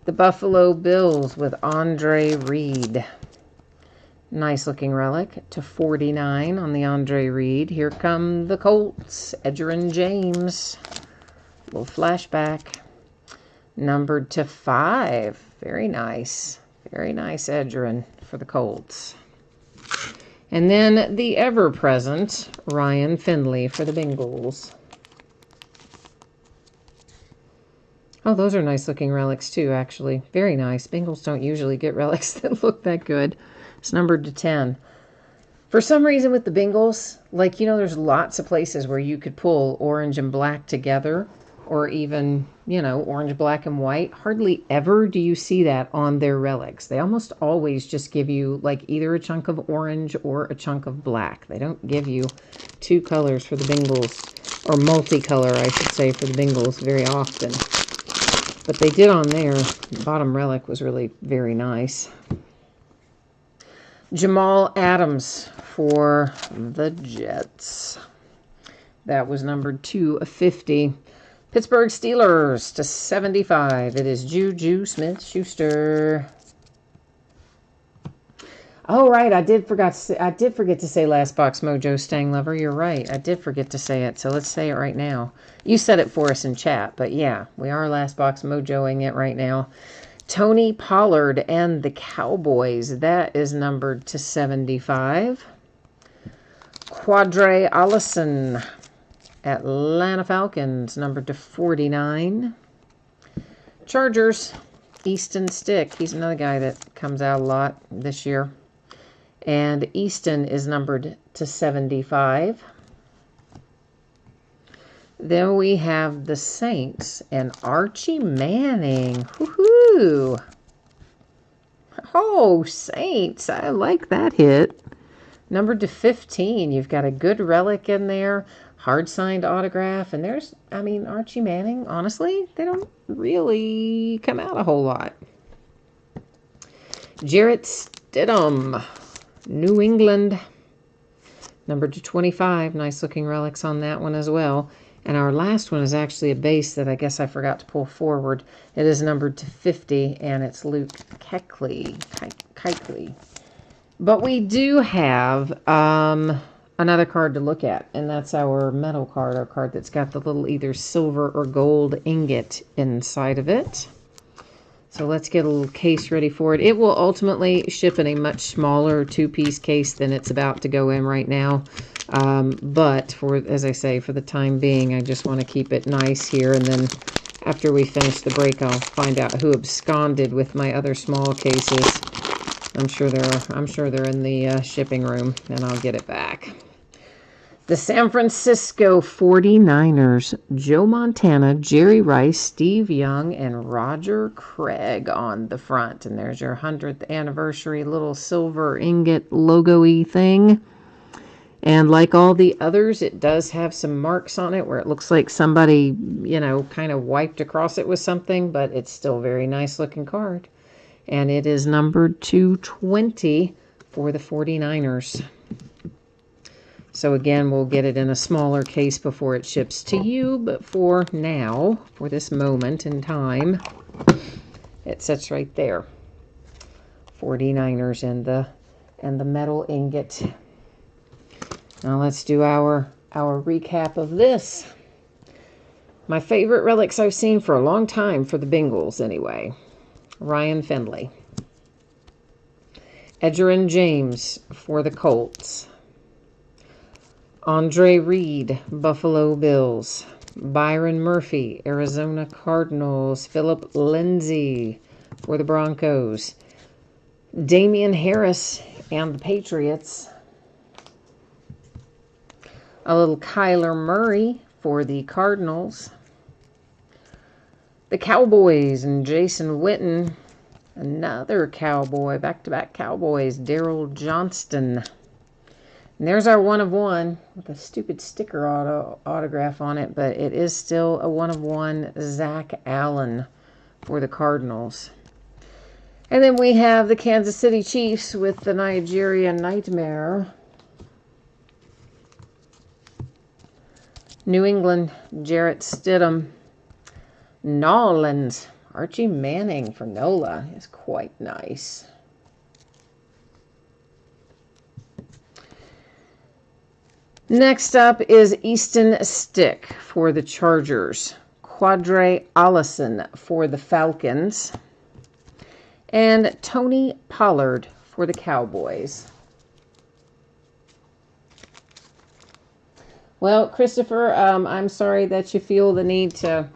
The Buffalo Bills with Andre Reed. Nice looking relic to 49 on the Andre Reed. Here come the Colts. Edgerrin James. Little flashback. Numbered to 5. Very nice. Very nice Edgerrin for the Colts. And then the ever-present Ryan Finley for the Bengals. Oh, those are nice looking relics too, actually. Very nice. Bengals don't usually get relics that look that good. It's numbered to 10. For some reason with the Bengals, like, you know, there's lots of places where you could pull orange and black together, or even, you know, orange, black, and white. Hardly ever do you see that on their relics. They almost always just give you, like, either a chunk of orange or a chunk of black. They don't give you 2 colors for the Bengals, or multicolor, I should say, for the Bengals very often. But they did on there. The bottom relic was really very nice. Jamal Adams for the Jets. That was numbered 250. Pittsburgh Steelers to 75. It is Juju Smith-Schuster. Oh, right. I did forget to say Last Box Mojo, Stang Lover. You're right. I did forget to say it, so let's say it right now. You said it for us in chat, but yeah, we are Last Box Mojoing it right now. Tony Pollard and the Cowboys. That is numbered to 75. Quadre Allison, Atlanta Falcons, numbered to 49. Chargers, Easton Stick. He's another guy that comes out a lot this year. And Easton is numbered to 75. Then we have the Saints and Archie Manning. Woohoo! Oh, Saints. I like that hit. Numbered to 15. You've got a good relic in there. Hard-signed autograph. And there's, I mean, Archie Manning, honestly, they don't really come out a whole lot. Jarrett Stidham, New England. Numbered to 25. Nice looking relics on that one as well. And our last one is actually a base that I guess I forgot to pull forward. It is numbered to 50, and it's Luke Kuechly. But we do have another card to look at, and that's our metal card, our card that's got the little either silver or gold ingot inside of it. So let's get a little case ready for it. It will ultimately ship in a much smaller 2-piece case than it's about to go in right now. But for, as I say, for the time being, I just want to keep it nice here. And then after we finish the break, I'll find out who absconded with my other small cases. I'm sure they're in the shipping room, and I'll get it back. The San Francisco 49ers, Joe Montana, Jerry Rice, Steve Young, and Roger Craig on the front. And there's your 100th anniversary little silver ingot logo-y thing. And like all the others, it does have some marks on it where it looks like somebody, you know, kind of wiped across it with something, but it's still a very nice looking card. And it is numbered 220 for the 49ers. So again, we'll get it in a smaller case before it ships to you, but for now, for this moment in time, it sits right there. 49ers and the metal ingot. Now let's do our recap of this. My favorite relics I've seen for a long time for the Bengals anyway. Ryan Finley. Edgerrin James for the Colts. Andre Reed, Buffalo Bills. Byron Murphy, Arizona Cardinals. Philip Lindsay for the Broncos. Damian Harris and the Patriots. A little Kyler Murray for the Cardinals. The Cowboys and Jason Witten. Another Cowboy, back-to-back Cowboys, Daryl Johnston. And there's our 1-of-1 with a stupid sticker autograph on it, but it is still a 1-of-1 Zach Allen for the Cardinals. And then we have the Kansas City Chiefs with the Nigeria Nightmare. New England, Jarrett Stidham. Nolans, Archie Manning for NOLA is quite nice. Next up is Easton Stick for the Chargers. Quadre Allison for the Falcons. And Tony Pollard for the Cowboys. Well, Christopher, I'm sorry that you feel the need to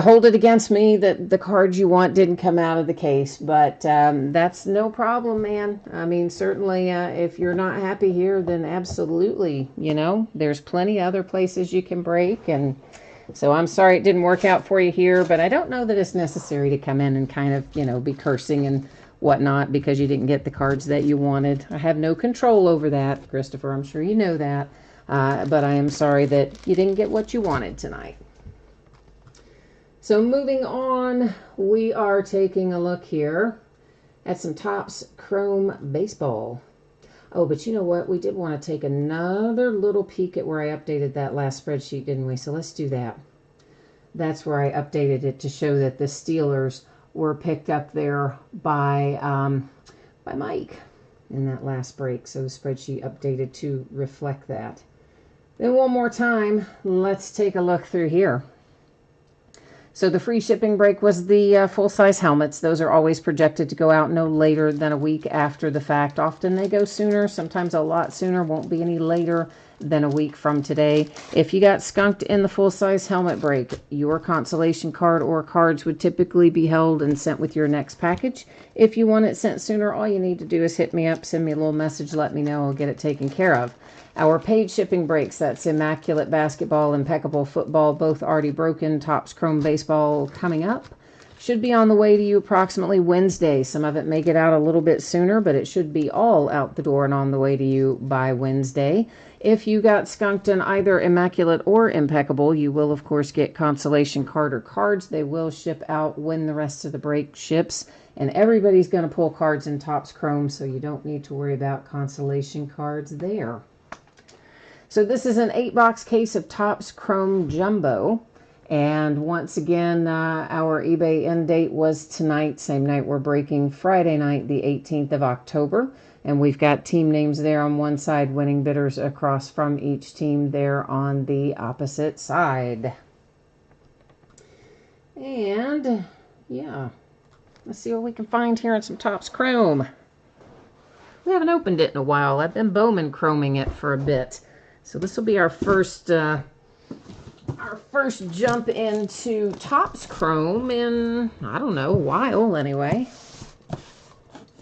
hold it against me that the cards you want didn't come out of the case, but that's no problem, man. I mean, certainly if you're not happy here, then absolutely, you know, there's plenty other places you can break, and so I'm sorry it didn't work out for you here, but I don't know that it's necessary to come in and kind of, you know, be cursing and whatnot because you didn't get the cards that you wanted. I have no control over that, Christopher. I'm sure you know that, but I am sorry that you didn't get what you wanted tonight. So moving on, we are taking a look here at some Topps Chrome Baseball. Oh, but you know what? We did want to take another little peek at where I updated that last spreadsheet, didn't we? So let's do that. That's where I updated it to show that the Steelers were picked up there by Mike in that last break. So the spreadsheet updated to reflect that. Then one more time, let's take a look through here. So the free shipping break was the full-size helmets. Those are always projected to go out no later than a week after the fact. Often they go sooner, sometimes a lot sooner. Won't be any later than a week from today. If you got skunked in the full-size helmet break, your consolation card or cards would typically be held and sent with your next package. If you want it sent sooner, all you need to do is hit me up, send me a little message, let me know, I'll get it taken care of. Our paid shipping breaks, that's Immaculate Basketball, Impeccable Football, both already broken. Topps Chrome Baseball coming up. Should be on the way to you approximately Wednesday. Some of it may get out a little bit sooner, but it should be all out the door and on the way to you by Wednesday. If you got skunked in either Immaculate or Impeccable, you will, of course, get consolation card or cards. They will ship out when the rest of the break ships. And everybody's going to pull cards in Topps Chrome, so you don't need to worry about consolation cards there. So this is an 8-box case of Topps Chrome Jumbo. And once again, our eBay end date was tonight, same night we're breaking, Friday night, the 18th of October. And we've got team names there on one side, winning bidders across from each team there on the opposite side. And, yeah, let's see what we can find here in some Topps Chrome. We haven't opened it in a while. I've been Bowman chroming it for a bit. So this will be our first jump into Topps Chrome in, I don't know, a while anyway.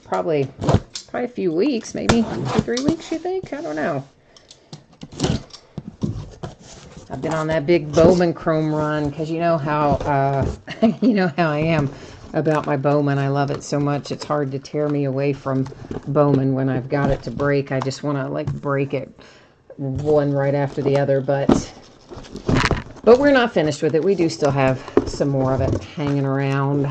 Probably a few weeks, maybe 2-3 weeks, you think? I don't know. I've been on that big Bowman Chrome run because you know how I am about my Bowman. I love it so much. It's hard to tear me away from Bowman when I've got it to break. I just want to like break it one right after the other, but we're not finished with it. We do still have some more of it hanging around.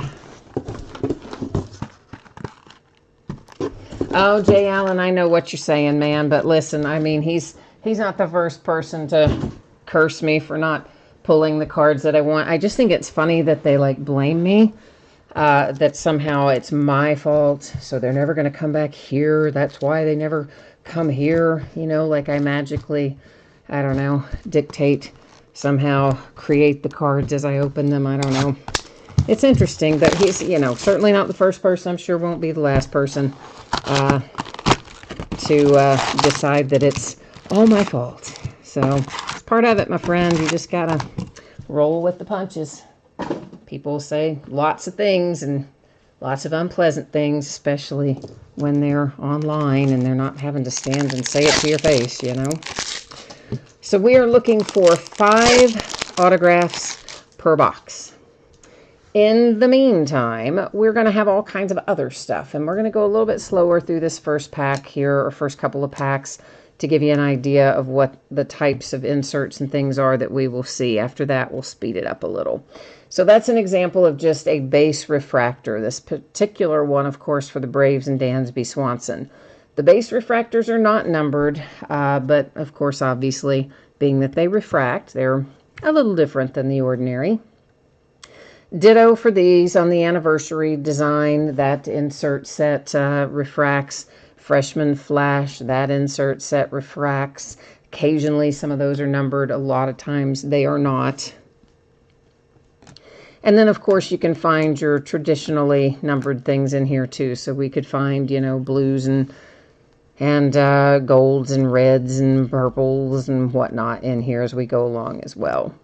Oh, Jay Allen, I know what you're saying, man, but listen, I mean, he's not the first person to curse me for not pulling the cards that I want. I just think it's funny that they like blame me, that somehow it's my fault, so they're never going to come back here. That's why they never come here, you know, like I magically, I don't know, dictate, somehow create the cards as I open them. I don't know. It's interesting, but he's, you know, certainly not the first person. I'm sure won't be the last person to decide that it's all my fault. So it's part of it, my friend. You just gotta roll with the punches. People say lots of things and lots of unpleasant things, especially when they're online and they're not having to stand and say it to your face, you know. So we are looking for 5 autographs per box. In the meantime, we're going to have all kinds of other stuff, and we're going to go a little bit slower through this first pack here, or first couple of packs, to give you an idea of what the types of inserts and things are that we will see. After that, we'll speed it up a little. So that's an example of just a base refractor. This particular one, of course, for the Braves and Dansby Swanson. The base refractors are not numbered, but of course, obviously, being that they refract, they're a little different than the ordinary. Ditto for these on the anniversary design. That insert set refracts. Freshman Flash, that insert set refracts. Occasionally, some of those are numbered. A lot of times, they are not. And then, of course, you can find your traditionally numbered things in here, too. So we could find, you know, blues and golds and reds and purples and whatnot in here as we go along as well.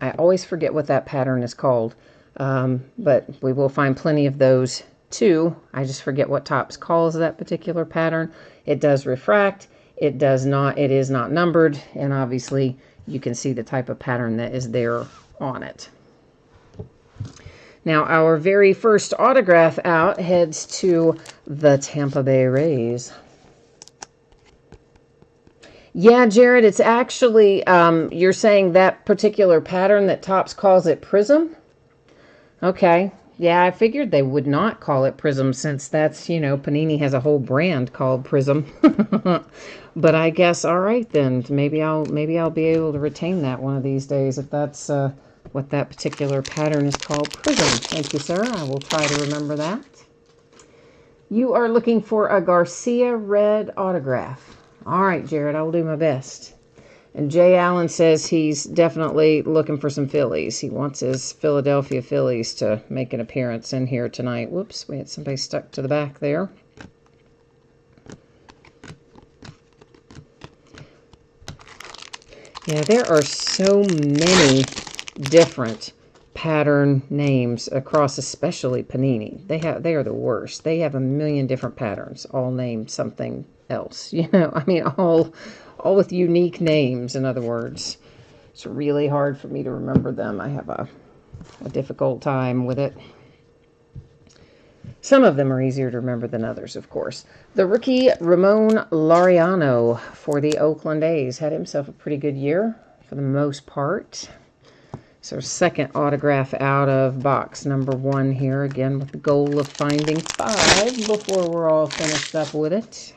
I always forget what that pattern is called, but we will find plenty of those too. I just forget what Topps calls that particular pattern. It does refract. It is not numbered, and obviously you can see the type of pattern that is there on it. Now, our very first autograph out heads to the Tampa Bay Rays. Yeah, Jared, it's actually, you're saying that particular pattern that Topps calls it Prism? Okay. Yeah, I figured they would not call it Prism since that's, you know, Panini has a whole brand called Prism. But I guess, all right then, maybe I'll be able to retain that one of these days if that's what that particular pattern is called, Prism. Thank you, sir. I will try to remember that. You are looking for a Garcia red autograph. All right, Jared, I will do my best. And Jay Allen says he's definitely looking for some Phillies. He wants his Philadelphia Phillies to make an appearance in here tonight. Whoops, we had somebody stuck to the back there. Yeah, there are so many different pattern names across, especially Panini. They are the worst. They have a million different patterns, all named something else. You know, I mean, all with unique names, in other words. It's really hard for me to remember them. I have a difficult time with it. Some of them are easier to remember than others, of course. The rookie Ramon Laureano for the Oakland A's had himself a pretty good year for the most part. So second autograph out of box number 1 here, again with the goal of finding 5 before we're all finished up with it.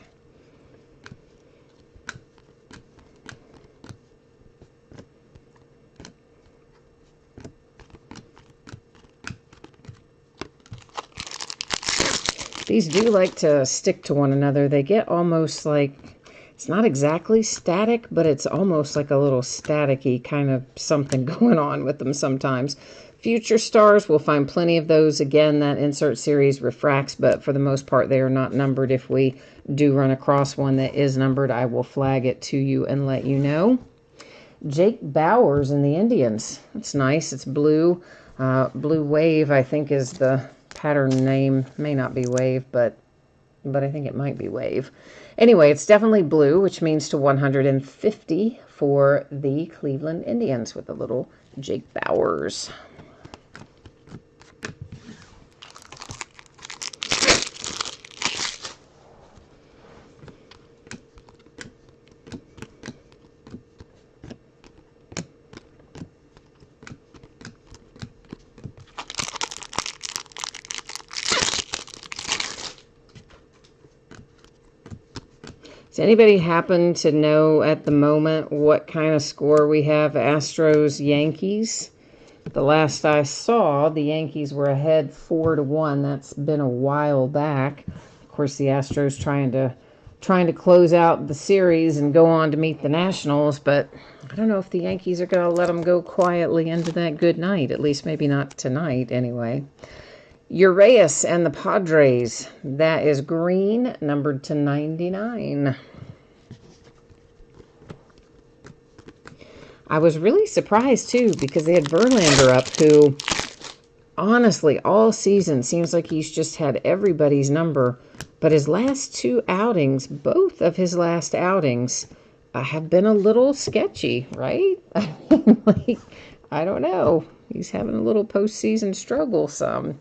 These do like to stick to one another. They get almost like, it's not exactly static, but it's almost like a little staticky kind of something going on with them sometimes. Future stars, we'll find plenty of those. Again, that insert series refracts, but for the most part, they are not numbered. If we do run across one that is numbered, I will flag it to you and let you know. Jake Bowers and the Indians. That's nice. It's blue. Blue Wave, I think, is the pattern name. May not be Wave, but I think it might be Wave. Anyway, it's definitely blue, which means to 150 for the Cleveland Indians with a little Jake Bowers. Does anybody happen to know at the moment what kind of score we have? Astros, Yankees. The last I saw, the Yankees were ahead 4-1. That's been a while back. Of course, the Astros trying to close out the series and go on to meet the Nationals, but I don't know if the Yankees are going to let them go quietly into that good night. At least maybe not tonight, anyway. Urias and the Padres. That is green, numbered to 99. I was really surprised, too, because they had Verlander up, who, honestly, all season seems like he's just had everybody's number. But his last two outings, both of his last outings, have been a little sketchy, right? I mean, like, I don't know. He's having a little postseason struggle some.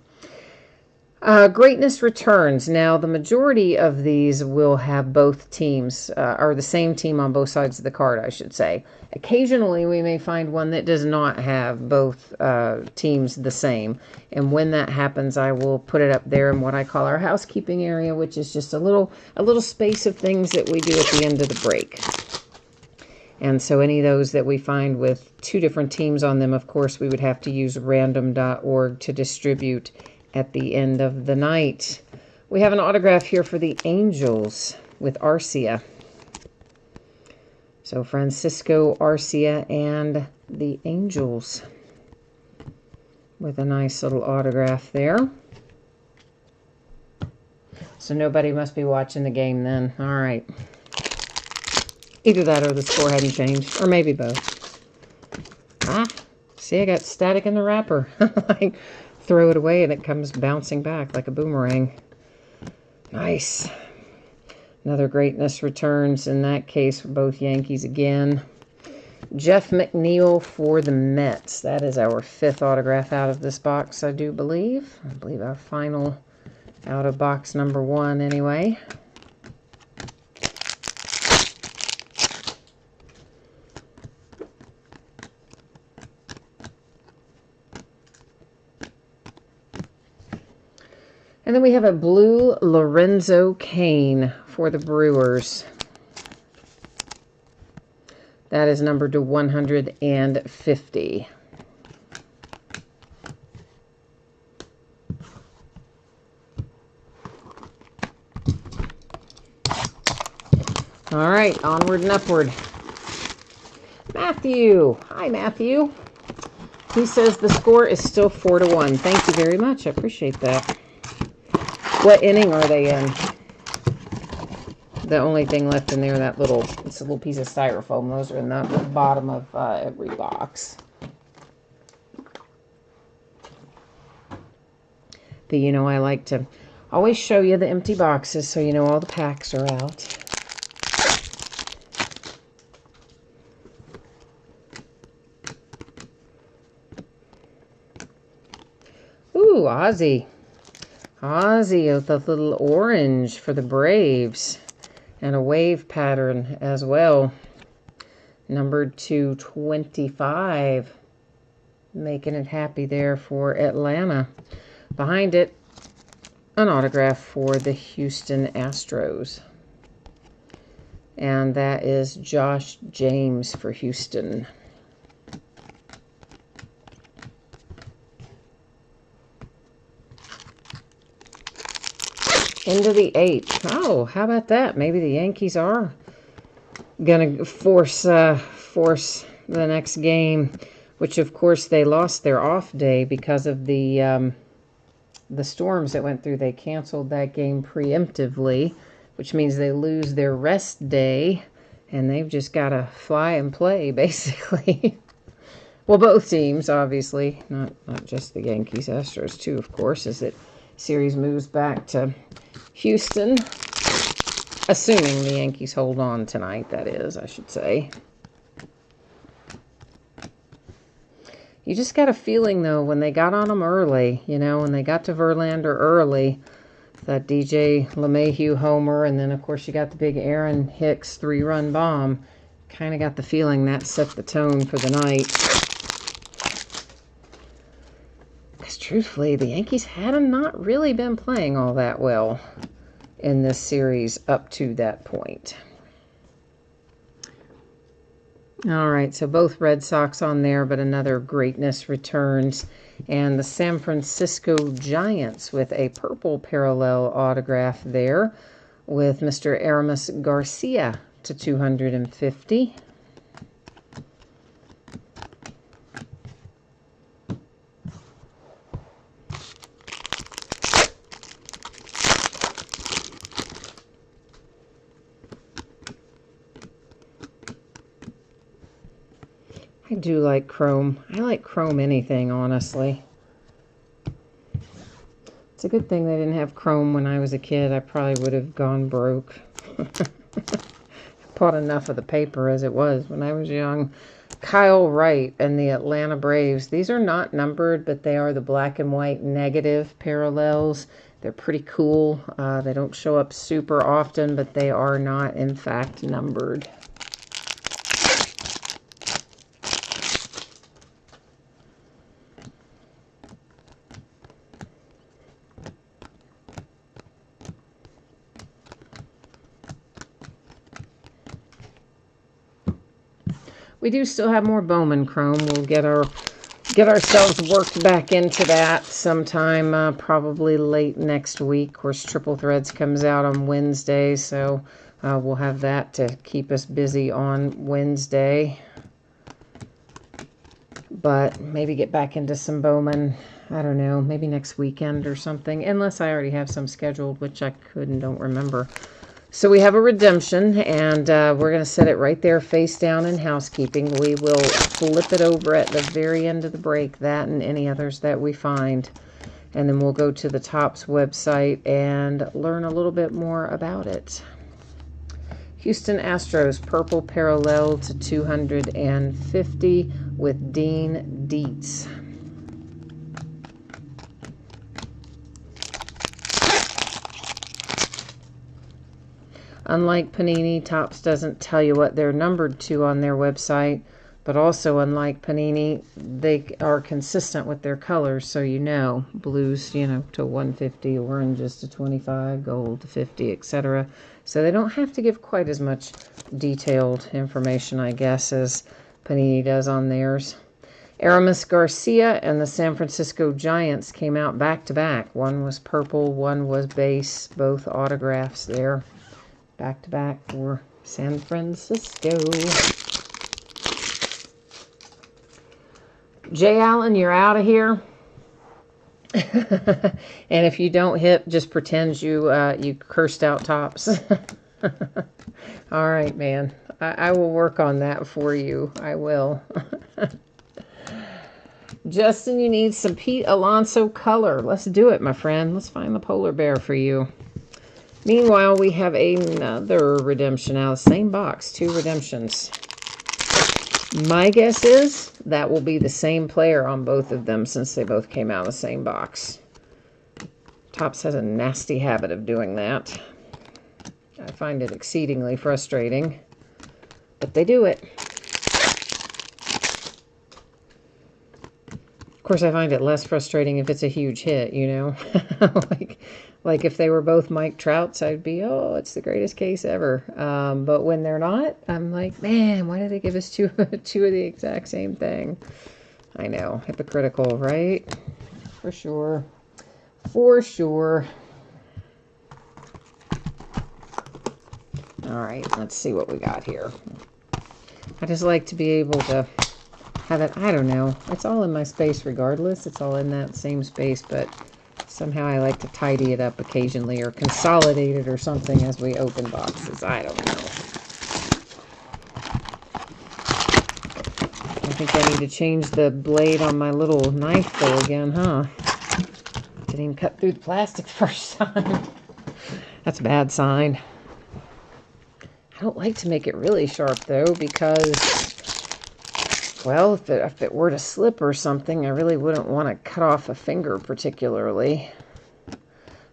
Greatness returns. Now, the majority of these will have both teams, or the same team on both sides of the card, I should say. Occasionally, we may find one that does not have both teams the same. And when that happens, I will put it up there in what I call our housekeeping area, which is just a little space of things that we do at the end of the break. And so any of those that we find with two different teams on them, of course, we would have to use random.org to distribute at the end of the night. We have an autograph here for the Angels with Arcia. So Francisco Arcia and the Angels with a nice little autograph there. So nobody must be watching the game then. All right. Either that or the score hadn't changed, or maybe both. See, I got static in the wrapper. Like, throw it away and it comes bouncing back like a boomerang. Nice. Another greatness returns, in that case for both Yankees again. Jeff McNeil for the Mets. That is our 5th autograph out of this box, I do believe. I believe our final out of box number 1 anyway. And then we have a blue Lorenzo Cain for the Brewers. That is numbered to 150. All right, onward and upward. Matthew. Hi, Matthew. He says the score is still 4-1. Thank you very much. I appreciate that. What inning are they in? The only thing left in there, it's a little piece of styrofoam. Those are in the bottom of every box. But you know, I like to always show you the empty boxes so you know all the packs are out. Ooh, Ozzy. Ozzy with a little orange for the Braves. And a wave pattern as well. Numbered to 25. Making it happy there for Atlanta. Behind it, an autograph for the Houston Astros. And that is Josh James for Houston. into the 8th. Oh, how about that? Maybe the Yankees are going to force the next game, which of course they lost their off day because of the storms that went through. They canceled that game preemptively, which means they lose their rest day, and they've just got to fly and play, basically. Well, both teams, obviously, not just the Yankees. Astros, too, of course, as the series moves back to Houston. Assuming the Yankees hold on tonight, that is, I should say. You just got a feeling, though, when they got on them early, you know, when they got to Verlander early, that DJ LeMahieu homer, and then, of course, you got the big Aaron Hicks 3-run bomb. Kind of got the feeling that set the tone for the night. Because, truthfully, the Yankees had not really been playing all that well in this series up to that point. All right, so both Red Sox on there, but another greatness returns. And the San Francisco Giants with a purple parallel autograph there with Mr. Aramis Garcia to 250. I do like chrome. I like chrome anything, honestly. It's a good thing they didn't have chrome when I was a kid. I probably would have gone broke. Bought enough of the paper as it was when I was young. Kyle Wright and the Atlanta Braves. These are not numbered, but they are the black and white negative parallels. They're pretty cool. They don't show up super often, but they are not, in fact, numbered. We do still have more Bowman Chrome. We'll get ourselves worked back into that sometime, probably late next week. Of course, Triple Threads comes out on Wednesday, so we'll have that to keep us busy on Wednesday. But maybe get back into some Bowman, I don't know, maybe next weekend or something, unless I already have some scheduled, which I could and don't remember. So we have a redemption, and we're going to set it right there face down in housekeeping. We will flip it over at the very end of the break, that and any others that we find. And then we'll go to the Topps website and learn a little bit more about it. Houston Astros, purple parallel to 250 with Dean Dietz. Unlike Panini, Topps doesn't tell you what they're numbered to on their website, but also unlike Panini, they are consistent with their colors, so you know, blues, you know, to 150, oranges to 25, gold to 50, etc. So they don't have to give quite as much detailed information, I guess, as Panini does on theirs. Aramis Garcia and the San Francisco Giants came out back-to-back. One was purple, one was base, both autographs there. Back-to-back for San Francisco. Jay Allen, you're out of here. And if you don't hit, just pretend you cursed out Topps. All right, man. I will work on that for you. I will. Justin, you need some Pete Alonso color. Let's do it, my friend. Let's find the polar bear for you. Meanwhile, we have another redemption out of the same box. 2 redemptions. My guess is that will be the same player on both of them since they both came out of the same box. Topps has a nasty habit of doing that. I find it exceedingly frustrating, but they do it. Of course, I find it less frustrating if it's a huge hit, you know? Like if they were both Mike Trouts, I'd be, oh, it's the greatest case ever. But when they're not, I'm like, man, why did they give us two of the exact same thing? I know, hypocritical, right? For sure. For sure. All right, let's see what we got here. I just like to be able to have it, I don't know. It's all in my space regardless. It's all in that same space, but somehow I like to tidy it up occasionally or consolidate it or something as we open boxes. I don't know. I think I need to change the blade on my little knife though again, huh? Didn't even cut through the plastic the first time. That's a bad sign. I don't like to make it really sharp though because, well, if it were to slip or something, I really wouldn't want to cut off a finger particularly.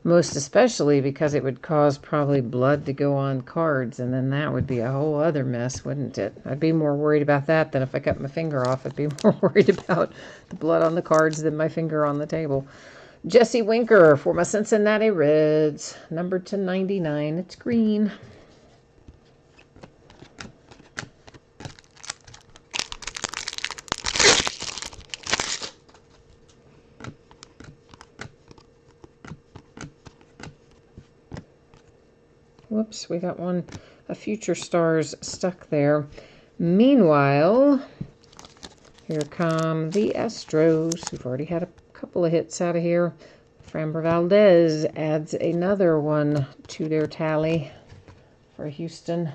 Most especially because it would cause probably blood to go on cards, and then that would be a whole other mess, wouldn't it? I'd be more worried about that than if I cut my finger off. I'd be more worried about the blood on the cards than my finger on the table. Jesse Winker for my Cincinnati Reds, numbered to 99. It's green. Whoops, we got a Future Stars stuck there. Meanwhile, here come the Astros, who've already had a couple of hits out of here. Framber Valdez adds another one to their tally for Houston.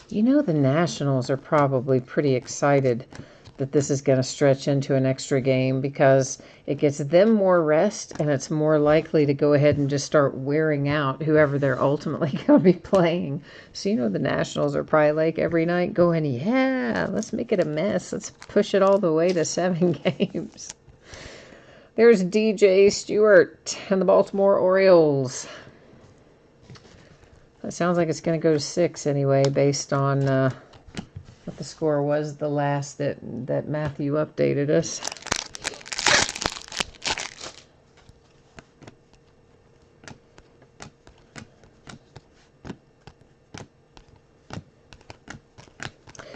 You know, the Nationals are probably pretty excited that this is going to stretch into an extra game because it gets them more rest and it's more likely to go ahead and just start wearing out whoever they're ultimately going to be playing. So, you know, the Nationals are probably like every night going, yeah, let's make it a mess. Let's push it all the way to 7 games. There's DJ Stewart and the Baltimore Orioles. It sounds like it's going to go to 6 anyway, based on what the score was the last that Matthew updated us.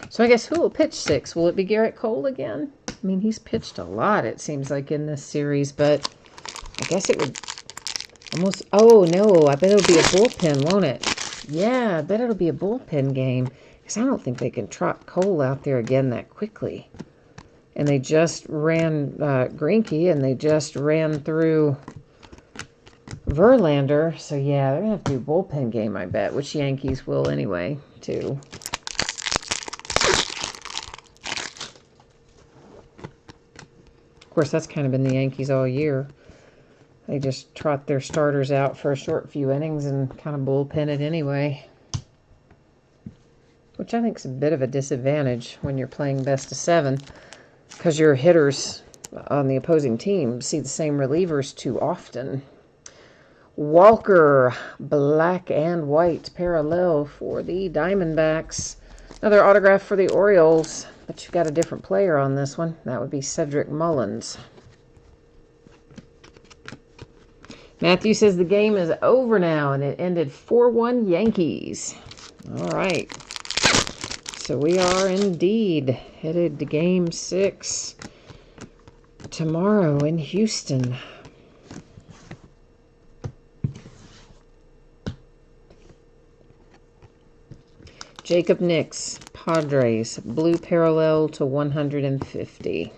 So I guess who will pitch 6? Will it be Garrett Cole again? I mean, he's pitched a lot, it seems like, in this series, but I guess it would almost... Oh, no, I bet it'll be a bullpen, won't it? Yeah, I bet it'll be a bullpen game. Because I don't think they can trot Cole out there again that quickly. And they just ran Greinke, and they just ran through Verlander. So, yeah, they're going to have to do a bullpen game, I bet, which Yankees will anyway, too. Of course, that's kind of been the Yankees all year. They just trot their starters out for a short few innings and kind of bullpen it anyway. Which I think is a bit of a disadvantage when you're playing best of 7. Because your hitters on the opposing team see the same relievers too often. Walker, black and white parallel for the Diamondbacks. Another autograph for the Orioles. But you've got a different player on this one. That would be Cedric Mullins. Matthew says the game is over now, and it ended 4-1 Yankees. All right. So we are indeed headed to Game 6 tomorrow in Houston. Jacob Nix, Padres, blue parallel to 150.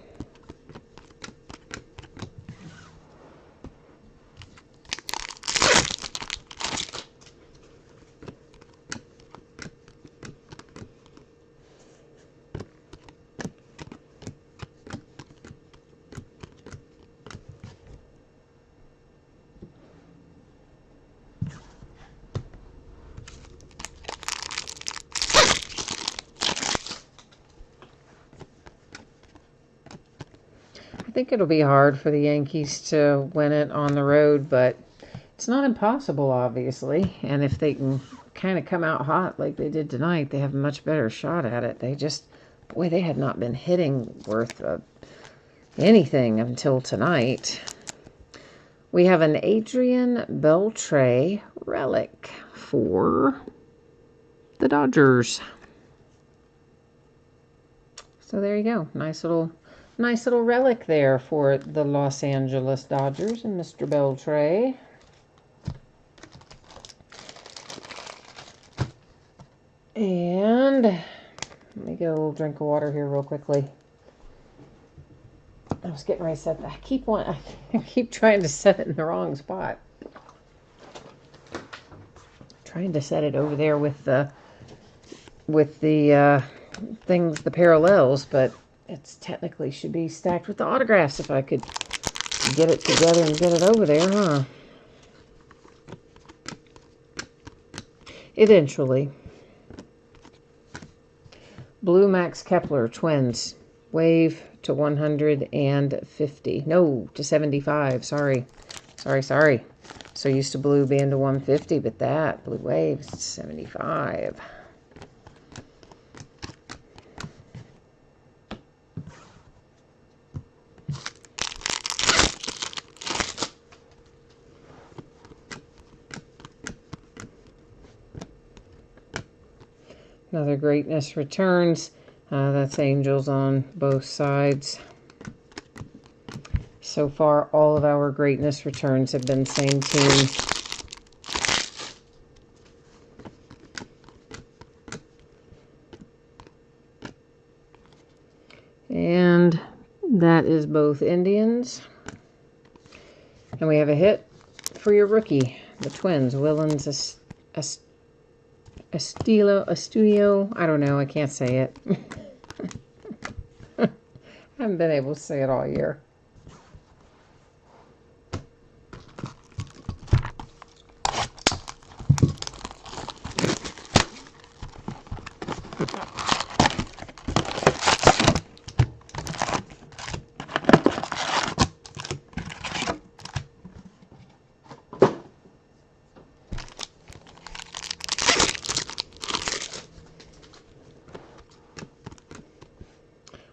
I think it'll be hard for the Yankees to win it on the road, but it's not impossible, obviously. And if they can kind of come out hot like they did tonight, they have a much better shot at it. They just, boy, they had not been hitting worth anything until tonight. We have an Adrian Beltre relic for the Dodgers. So there you go. Nice nice little relic there for the Los Angeles Dodgers and Mr. Beltray. And let me get a little drink of water here real quickly. I was getting ready to set that. I keep trying to set it in the wrong spot. Trying to set it over there with the things, the parallels, but it's technically should be stacked with the autographs if I could get it together and get it over there, huh? Eventually. Blue Max Kepler, Twins. Wave to 150. No, to 75. Sorry. So used to blue being to 150, but that blue wave is 75. Another greatness returns. That's Angels on both sides. So far, all of our greatness returns have been same team. And that is both Indians. And we have a hit for your rookie, the Twins, Willens Astudillo. I don't know. I can't say it. I haven't been able to say it all year.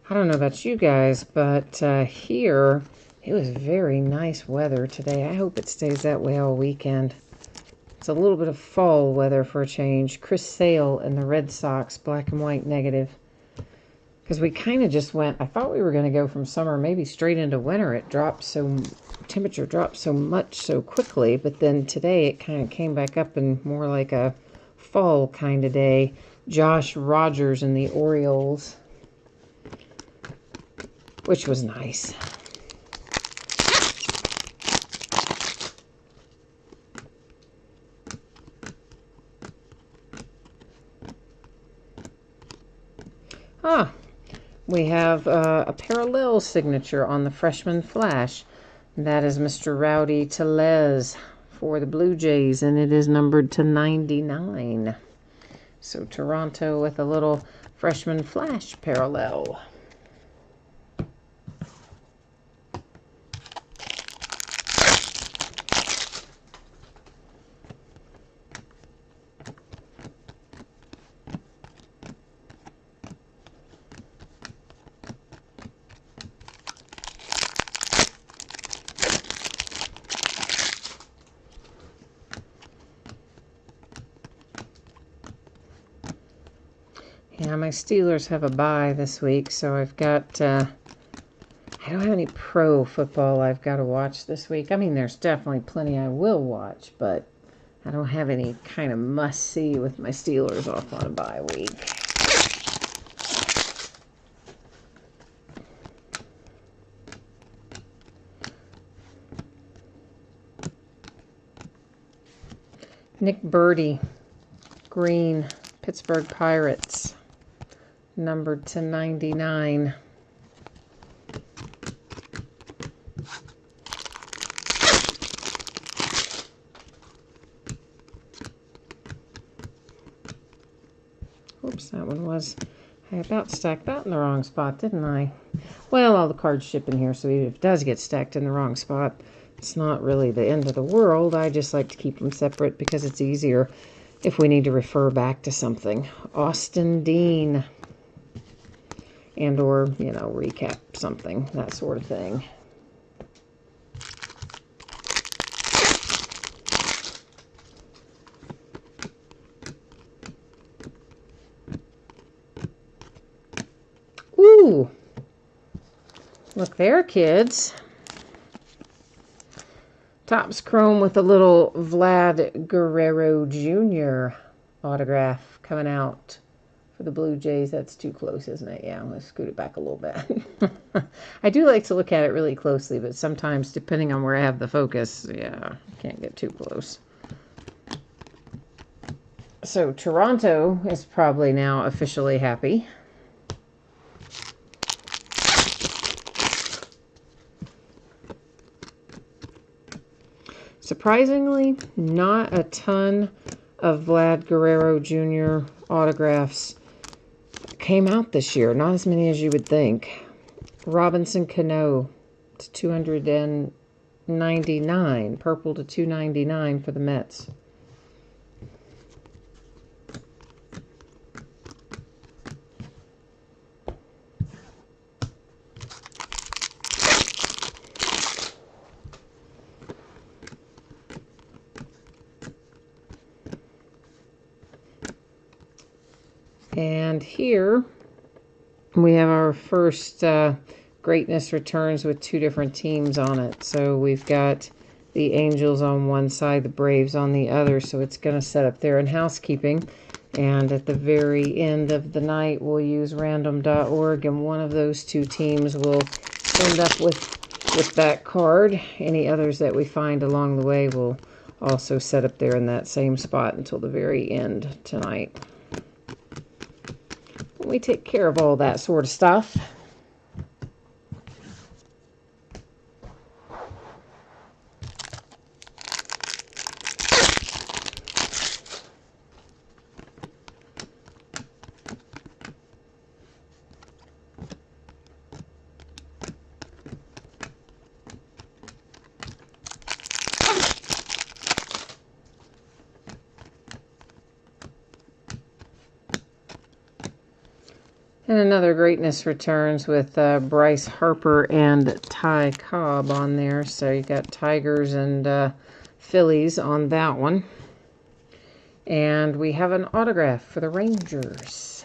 I don't know about you guys, but here it was very nice weather today. I hope it stays that way all weekend. It's a little bit of fall weather for a change. Chris Sale and the Red Sox, black and white negative. Because we kind of just went, I thought we were going to go from summer maybe straight into winter. Temperature dropped so much so quickly, but then today it kind of came back up and more like a fall kind of day. Josh Rogers and the Orioles, which was nice. We have a parallel signature on the freshman flash. That is Mr. Rowdy Tellez for the Blue Jays, and it is numbered to 99. So Toronto with a little freshman flash parallel. Yeah, my Steelers have a bye this week, so I've got, I don't have any pro football I've got to watch this week. I mean, there's definitely plenty I will watch, but I don't have any kind of must-see with my Steelers off on a bye week. Nick Birdie, green, Pittsburgh Pirates, numbered to 99. Oops, that one was, I about stacked that in the wrong spot, didn't I? Well, all the cards ship in here, so even if it does get stacked in the wrong spot, it's not really the end of the world. I just like to keep them separate because it's easier if we need to refer back to something. Austin Dean. And or, recap something, that sort of thing. Ooh! Look there, kids. Topps Chrome with a little Vlad Guerrero Jr. autograph coming out for the Blue Jays. That's too close, isn't it? Yeah, I'm going to scoot it back a little bit. I do like to look at it really closely, but sometimes, depending on where I have the focus, yeah, I can't get too close. So Toronto is probably now officially happy. Surprisingly, not a ton of Vlad Guerrero Jr. autographs came out this year. Not as many as you would think. Robinson Cano to 299. Purple to 299 for the Mets. And here we have our first greatness returns with two different teams on it. So we've got the Angels on one side, the Braves on the other. So it's going to set up there in housekeeping. And at the very end of the night, we'll use random.org, and one of those two teams will end up with that card. Any others that we find along the way will also set up there in that same spot until the very end tonight. We take care of all that sort of stuff. And another greatness returns with Bryce Harper and Ty Cobb on there. So you got Tigers and Phillies on that one. And we have an autograph for the Rangers.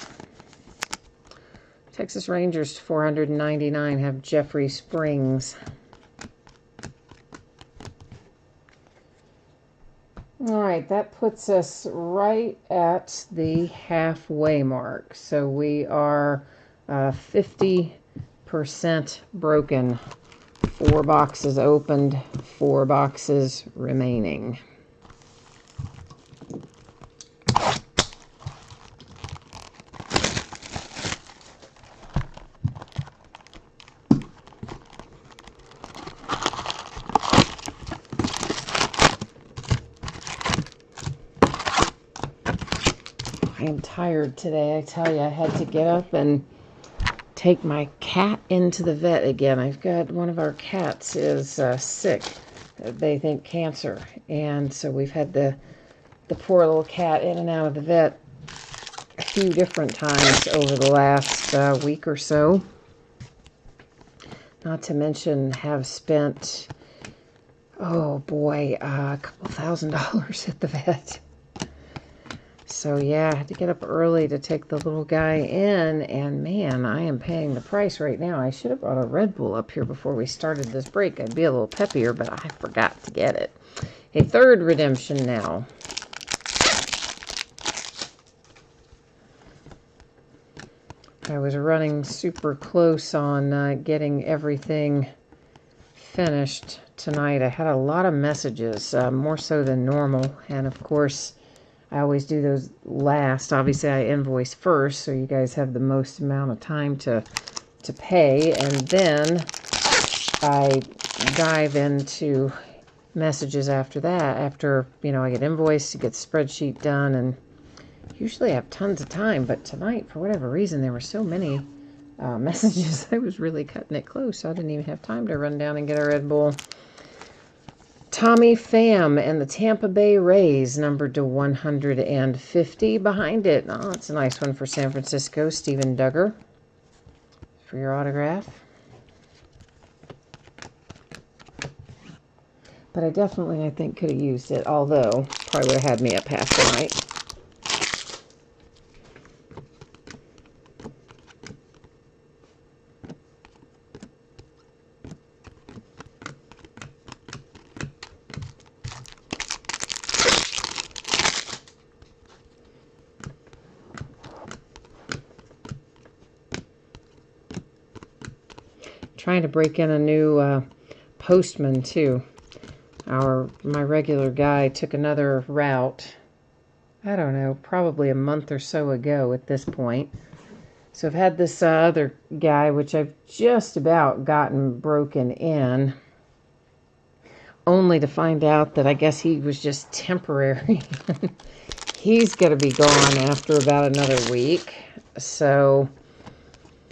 Texas Rangers 499 have Jeffrey Springs. All right, that puts us right at the halfway mark. So we are 50% broken. 4 boxes opened, 4 boxes remaining. I am tired today, I tell you. I had to get up and take my cat into the vet again. I've got one of our cats is sick. They think cancer. And so we've had the poor little cat in and out of the vet a few different times over the last week or so. Not to mention have spent, oh boy, a couple $1,000s at the vet. So yeah, I had to get up early to take the little guy in, and man, I am paying the price right now. I should have brought a Red Bull up here before we started this break. I'd be a little peppier, but I forgot to get it. A third redemption now. I was running super close on getting everything finished tonight. I had a lot of messages, more so than normal, and of course, I always do those last. Obviously, I invoice first, so you guys have the most amount of time to pay, and then I dive into messages after that. After, I get invoiced, you get the spreadsheet done, and usually I have tons of time, but tonight, for whatever reason, there were so many messages. I was really cutting it close. I didn't even have time to run down and get a Red Bull. Tommy Pham and the Tampa Bay Rays, numbered to 150. Behind it, oh, that's a nice one for San Francisco. Steven Duggar for your autograph. But I definitely, I think, could have used it, although probably would have had me up half the night. Trying to break in a new postman, too. My regular guy took another route, I don't know, probably a month or so ago at this point. So I've had this other guy, which I've just about gotten broken in, only to find out that I guess he was just temporary. He's going to be gone after about another week. So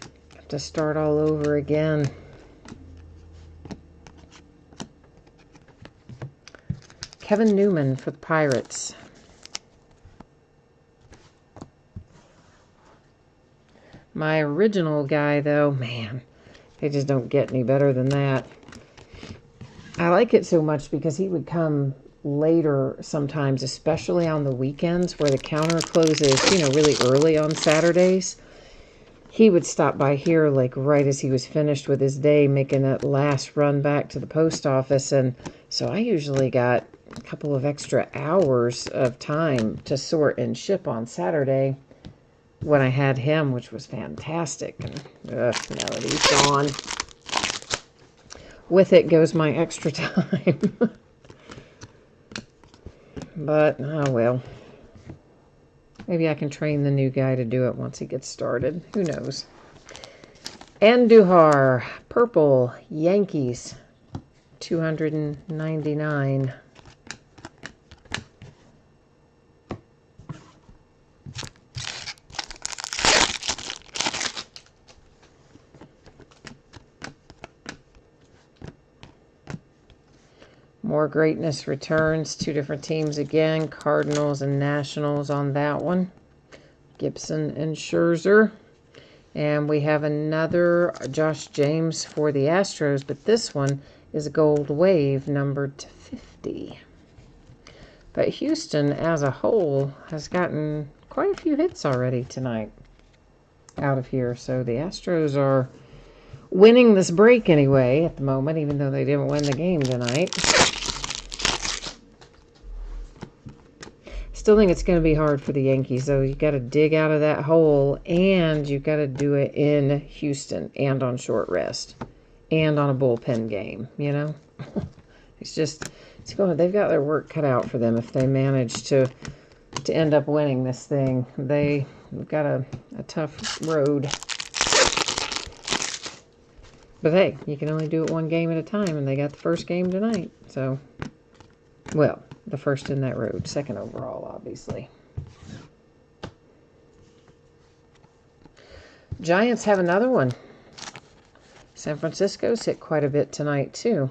I have to start all over again. Kevin Newman for the Pirates. My original guy, though, man, they just don't get any better than that. I like it so much because he would come later sometimes, especially on the weekends where the counter closes, really early on Saturdays. He would stop by here like right as he was finished with his day, making that last run back to the post office. And so I usually got a couple of extra hours of time to sort and ship on Saturday when I had him, which was fantastic. And now that he's gone, with it goes my extra time. But, oh well. Maybe I can train the new guy to do it once he gets started. Who knows? Andujar, purple, Yankees, 299. More greatness returns. Two different teams again. Cardinals and Nationals on that one. Gibson and Scherzer. And we have another Josh James for the Astros, but this one is a gold wave numbered to 50. But Houston as a whole has gotten quite a few hits already tonight out of here. So the Astros are winning this break anyway at the moment, even though they didn't win the game tonight. Still think it's going to be hard for the Yankees, though. You got to dig out of that hole, and you got to do it in Houston, and on short rest, and on a bullpen game. They've got their work cut out for them if they manage to end up winning this thing. They've got a tough road. But hey, you can only do it one game at a time, and they got the first game tonight. So, well, the first in that road, second overall, obviously. Giants have another one. San Francisco's hit quite a bit tonight, too.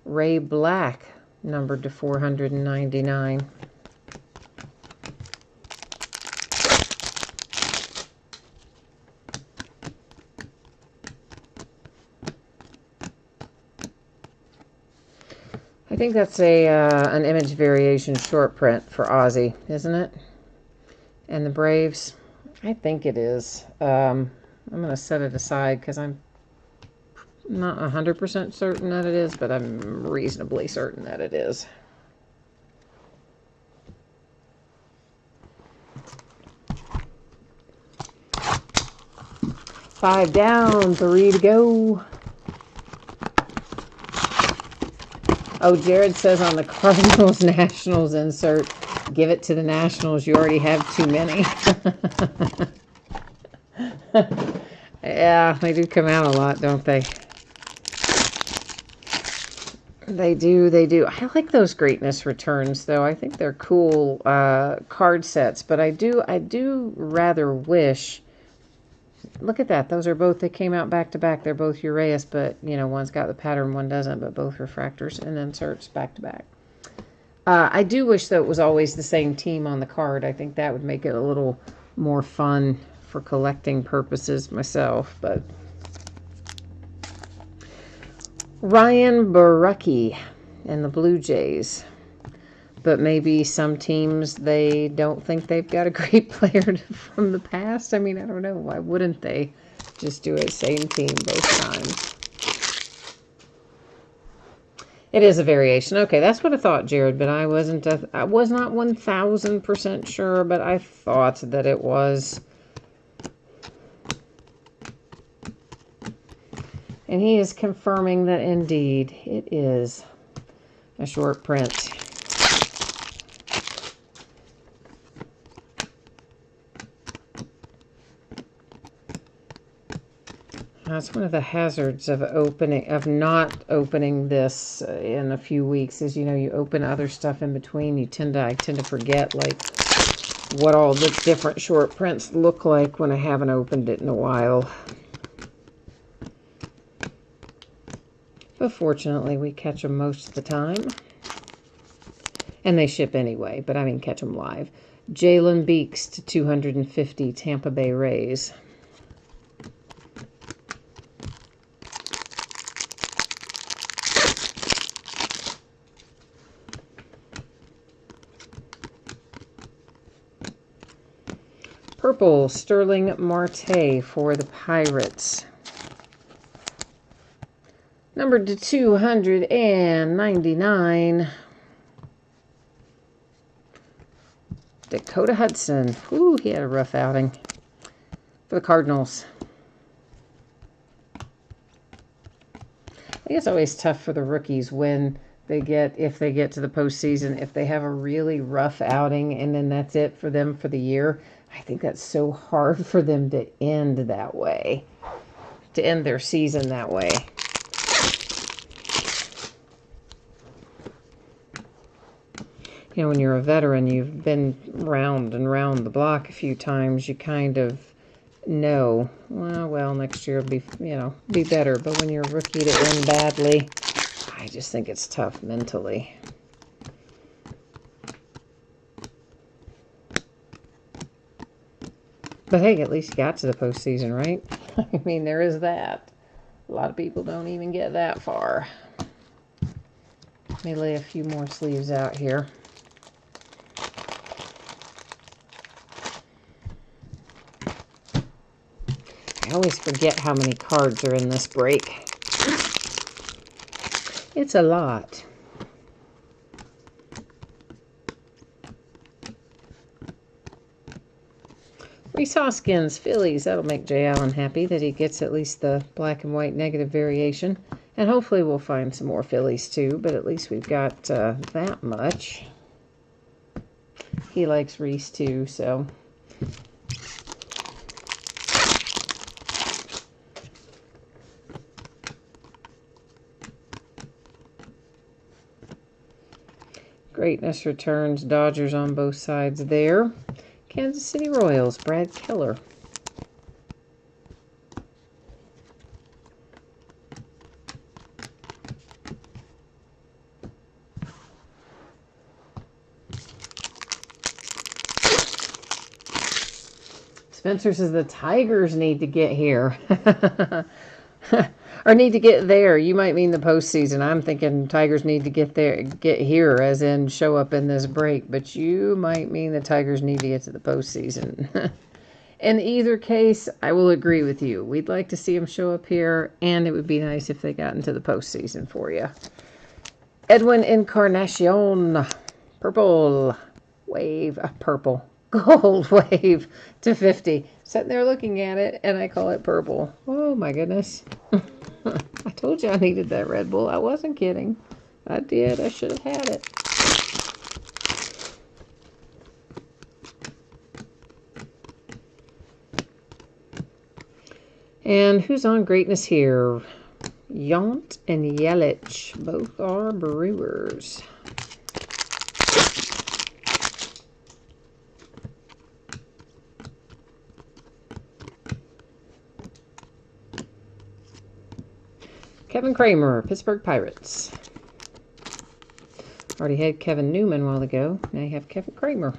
Ray Black, numbered to 499. I think that's an image variation short print for Ozzy, isn't it? And the Braves, I think it is. I'm going to set it aside because I'm not 100% certain that it is, but I'm reasonably certain that it is. Five down, 3 to go. Oh, Jared says on the Cardinals Nationals insert, give it to the Nationals. You already have too many. Yeah, they do come out a lot, don't they? They do. I like those greatness returns, though. I think they're cool card sets, but I do rather wish. Look at that. Those are both, they came out back to back. They're both Uraeus, but, one's got the pattern, one doesn't, but both refractors and inserts back to back. I do wish that it was always the same team on the card. I think that would make it a little more fun for collecting purposes myself, but Ryan Borucki and the Blue Jays. But maybe some teams, they don't think they've got a great player from the past. I mean, I don't know. Why wouldn't they just do a same team both times? It is a variation. Okay, that's what I thought, Jared, but I was not 1,000% sure, but I thought that it was. And he is confirming that indeed it is a short print. That's one of the hazards of not opening this in a few weeks. Is, you open other stuff in between. I tend to forget like what all the different short prints look like when I haven't opened it in a while. But fortunately, we catch them most of the time. And they ship anyway, but I mean catch them live. Jalen Beeks to 250 Tampa Bay Rays. Purple, Sterling Marte for the Pirates. Numbered to 299. Dakota Hudson. Ooh, he had a rough outing for the Cardinals. I think it's always tough for the rookies when if they get to the postseason, if they have a really rough outing and then that's it for them for the year. I think that's so hard for them to end that way, to end their season that way. When you're a veteran, you've been round and round the block a few times, you kind of know, well, next year will be, be better. But when you're a rookie to end badly, I just think it's tough mentally. But hey, at least you got to the postseason, right? I mean, there is that. A lot of people don't even get that far. Let me lay a few more sleeves out here. I always forget how many cards are in this break. It's a lot. Reese Hoskins, Phillies. That'll make Jay Allen happy that he gets at least the black and white negative variation. And hopefully we'll find some more Phillies too, but at least we've got that much. He likes Reese too, so. Greatness returns, Dodgers on both sides there. Kansas City Royals, Brad Keller. Spencer says the Tigers need to get here. Or need to get there. You might mean the postseason. I'm thinking Tigers need to get here, as in show up in this break. But you might mean the Tigers need to get to the postseason. In either case, I will agree with you. We'd like to see them show up here, and it would be nice if they got into the postseason for you. Edwin Encarnacion, purple wave, purple. Gold wave to 50. Sitting there looking at it, and I call it purple. Oh, my goodness. I told you I needed that Red Bull. I wasn't kidding. I did. I should have had it. And who's on greatness here? Yount and Yelich. Both are Brewers. Kevin Kramer, Pittsburgh Pirates. Already had Kevin Newman a while ago. Now you have Kevin Kramer.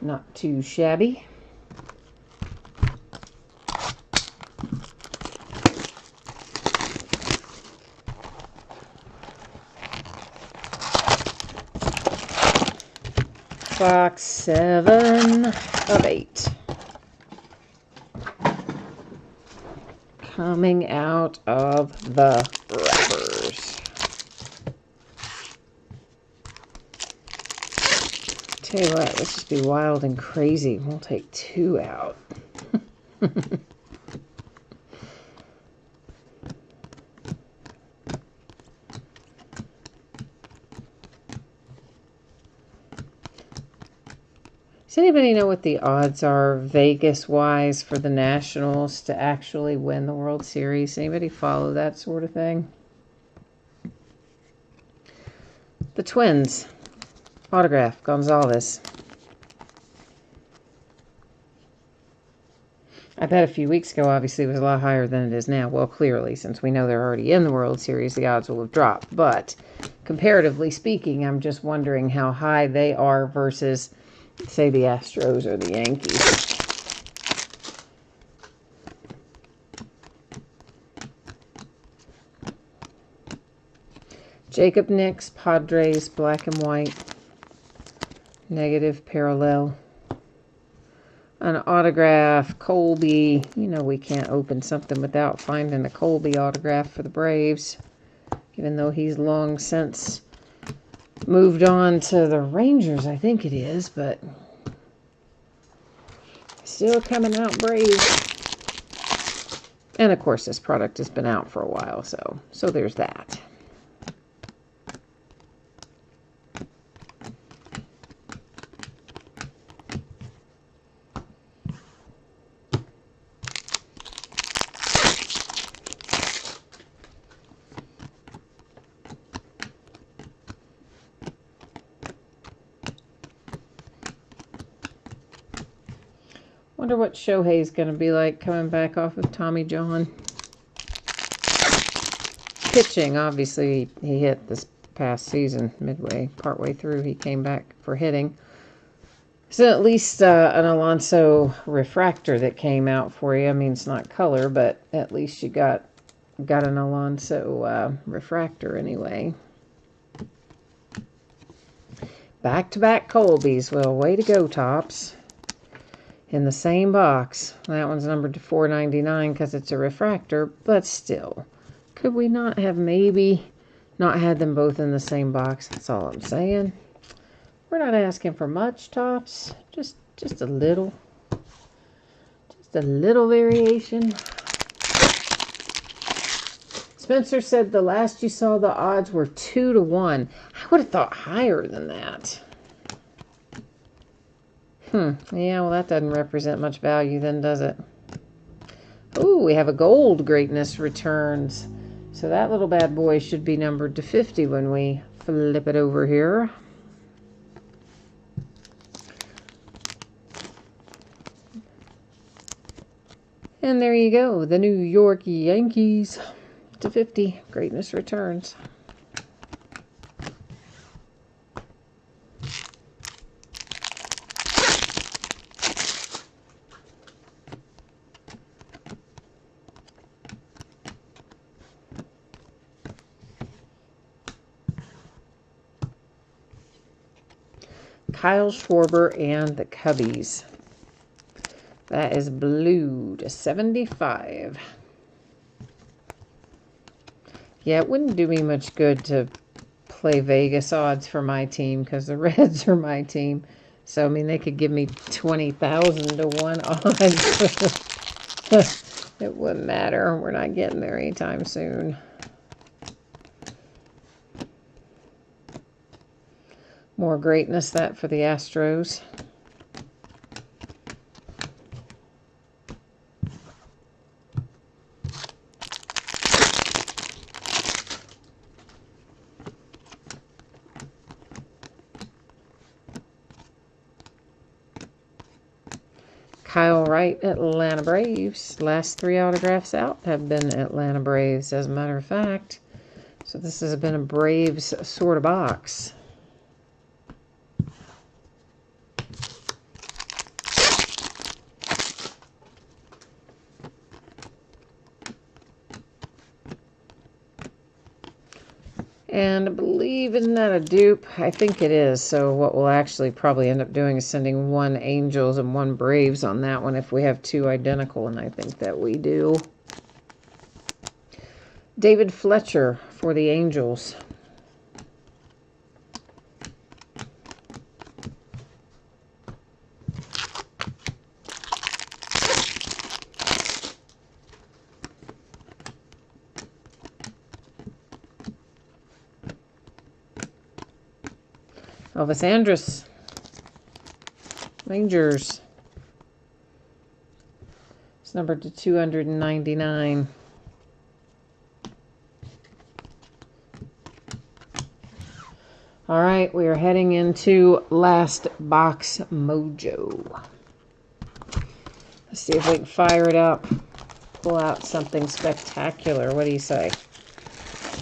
Not too shabby. Box 7 of 8. Coming out of the wrappers. Tell you what, let's just be wild and crazy. We'll take 2 out. Does anybody know what the odds are Vegas-wise for the Nationals to actually win the World Series? Anybody follow that sort of thing? The Twins. Autograph, Gonzalez. I bet a few weeks ago, obviously, it was a lot higher than it is now. Well, clearly, since we know they're already in the World Series, the odds will have dropped. But comparatively speaking, I'm just wondering how high they are versus, say, the Astros or the Yankees. Jacob Nix, Padres, black and white. Negative parallel. An autograph, Colby. You know we can't open something without finding a Colby autograph for the Braves. Even though he's long since moved on to the Rangers, I think it is. But still coming out Braves. And, of course, this product has been out for a while, so there's that. Wonder what Shohei's going to be like coming back off of Tommy John. Pitching, obviously, he hit this past season, partway through, he came back for hitting. So at least an Alonso refractor that came out for you. I mean, it's not color, but at least you got an Alonso refractor anyway. Back-to-back Colbys. Well, way to go, Topps. In the same box. That one's numbered to $4.99 because it's a refractor, but still. Could we not have maybe not had them both in the same box? That's all I'm saying. We're not asking for much, Topps. Just a little. Just a little variation. Spencer said the last you saw the odds were 2-1. I would have thought higher than that. Yeah, well, that doesn't represent much value then, does it? Ooh, we have a gold greatness returns. So that little bad boy should be numbered to 50 when we flip it over here. And there you go, the New York Yankees to 50, greatness returns. Kyle Schwarber and the Cubbies. That is blue to 75. Yeah, it wouldn't do me much good to play Vegas odds for my team because the Reds are my team. So, I mean, they could give me 20,000 to 1 odds. It wouldn't matter. We're not getting there anytime soon. More greatness, that for the Astros. Kyle Wright, Atlanta Braves. Last 3 autographs out have been Atlanta Braves, as a matter of fact. So this has been a Braves sort of box. And I believe, isn't that a dupe? I think it is. So what we'll actually probably end up doing is sending 1 Angels and 1 Braves on that one if we have 2 identical, and I think that we do. David Fletcher for the Angels. Elvis Andrus. Rangers. It's numbered to 299. All right, we are heading into Last Box Mojo. Let's see if we can fire it up. Pull out something spectacular. What do you say?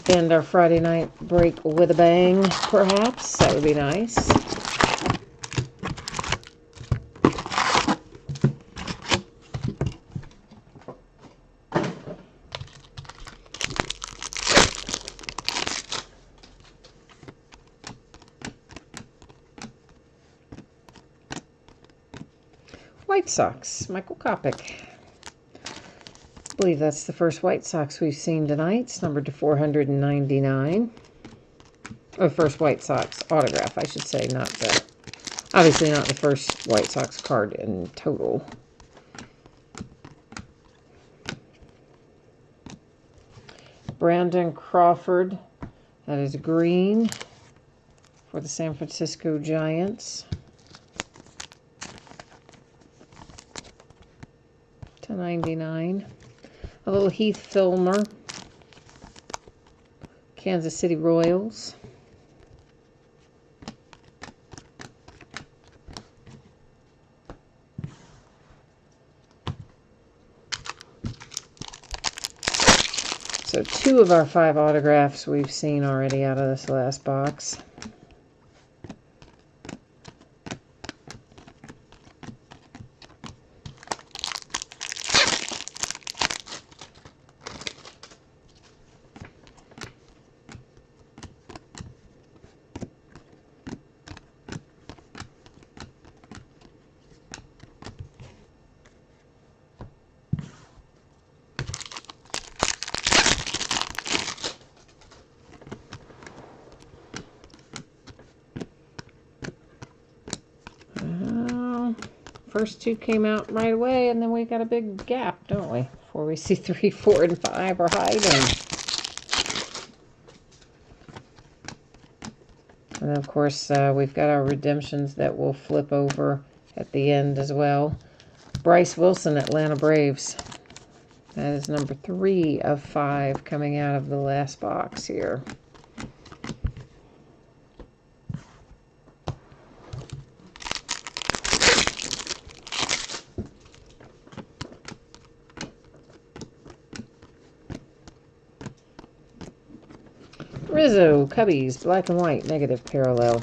End our Friday night break with a bang, perhaps. That would be nice. White Sox, Michael Kopech. I believe that's the first White Sox we've seen tonight. It's numbered to 499. Or first White Sox autograph, I should say, not the... Obviously not the first White Sox card in total. Brandon Crawford. That is green for the San Francisco Giants. $2.99. A little Heath Filmer. Kansas City Royals. So 2 of our 5 autographs we've seen already out of this last box. First 2 came out right away, and then we got a big gap, don't we? Before we see 3, 4, and 5 are hiding. And then, of course, we've got our redemptions that will flip over at the end as well. Bryce Wilson, Atlanta Braves. That is number 3 of 5 coming out of the last box here. Rizzo, Cubbies, black and white, negative parallel.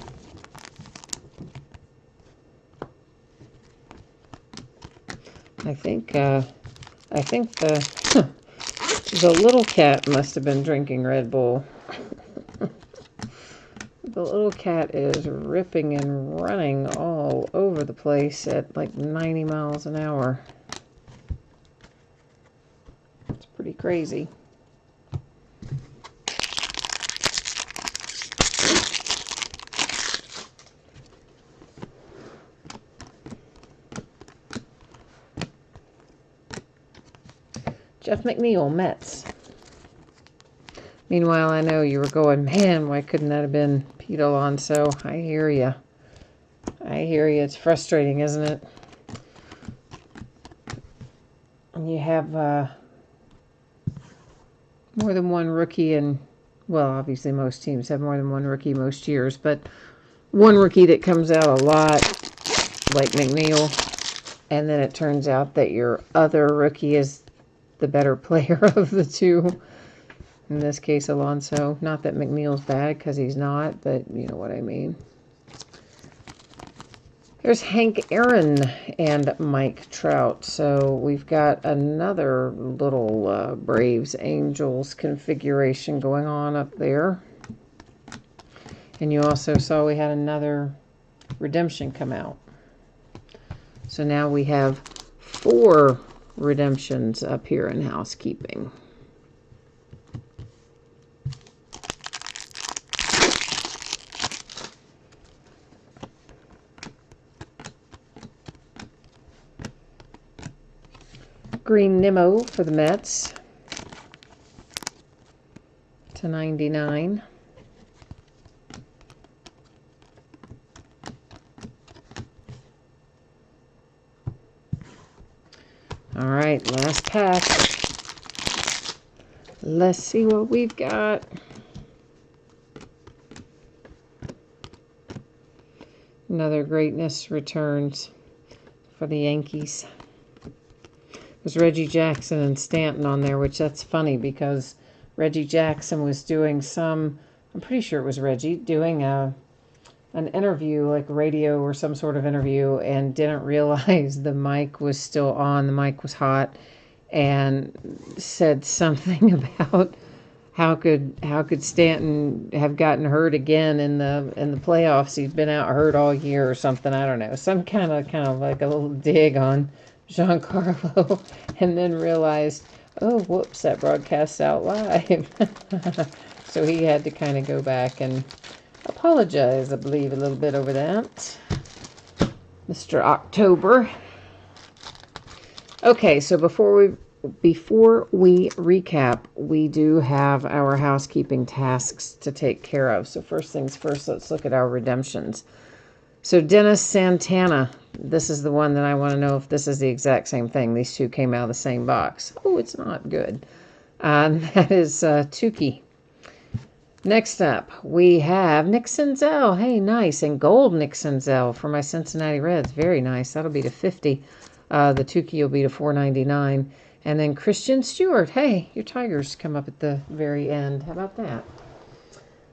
I think the the little cat must have been drinking Red Bull. The little cat is ripping and running all over the place at like 90 miles an hour. It's pretty crazy. Jeff McNeil, Mets. Meanwhile, I know you were going, man, why couldn't that have been Pete Alonso? I hear you. I hear you. It's frustrating, isn't it? You have more than one rookie, and, well, obviously most teams have more than one rookie most years, but one rookie that comes out a lot, like McNeil, and then it turns out that your other rookie is the better player of the 2. In this case, Alonso. Not that McNeil's bad, because he's not, but you know what I mean. There's Hank Aaron and Mike Trout. So we've got another little Braves Angels configuration going on up there. And you also saw we had another redemption come out. So now we have 4 redemptions up here in housekeeping. Green Nimmo for the Mets /99. All right, last pack. Let's see what we've got. Another greatness returns for the Yankees. There's Reggie Jackson and Stanton on there, which that's funny because Reggie Jackson was doing I'm pretty sure it was Reggie, doing an interview, like radio or some sort of interview, and didn't realize the mic was still on. The mic was hot, and said something about how could Stanton have gotten hurt again in the playoffs? He's been out hurt all year or something. I don't know. Some kind of like a little dig on Giancarlo, and then realized, oh, whoops, that broadcast's out live. So he had to kind of go back and apologize, I believe, a little bit over that. Mr. October. Okay, so before we recap, we do have our housekeeping tasks to take care of. So first things first, let's look at our redemptions. So Dennis Santana, this is the one that I want to know if this is the exact same thing. These two came out of the same box. Oh, it's not good. That is Tukey. Next up, we have Nick Senzel. Hey, nice. And gold Nick Senzel for my Cincinnati Reds. Very nice. That'll be to 50. The Tukey will be to $4.99. And then Christian Stewart. Hey, your Tigers come up at the very end. How about that?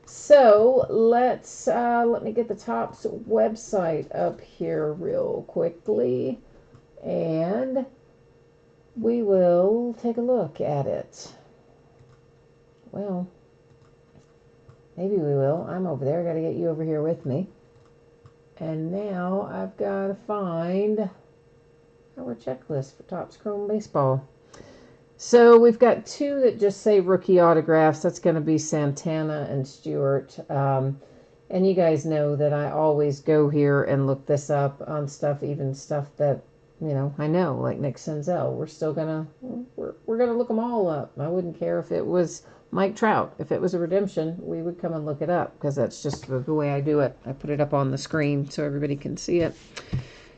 So let me get the Topps website up here real quickly, and we will take a look at it. Well, maybe we will. I'm over there. I got to get you over here with me. And now I've got to find our checklist for Topps Chrome Baseball. So we've got two that just say rookie autographs. That's going to be Santana and Stewart. And you guys know that I always go here and look this up on stuff, even stuff that, I know, like Nick Senzel. We're gonna look them all up. I wouldn't care if it was Mike Trout. If it was a redemption, we would come and look it up because that's just the way I do it. I put it up on the screen so everybody can see it.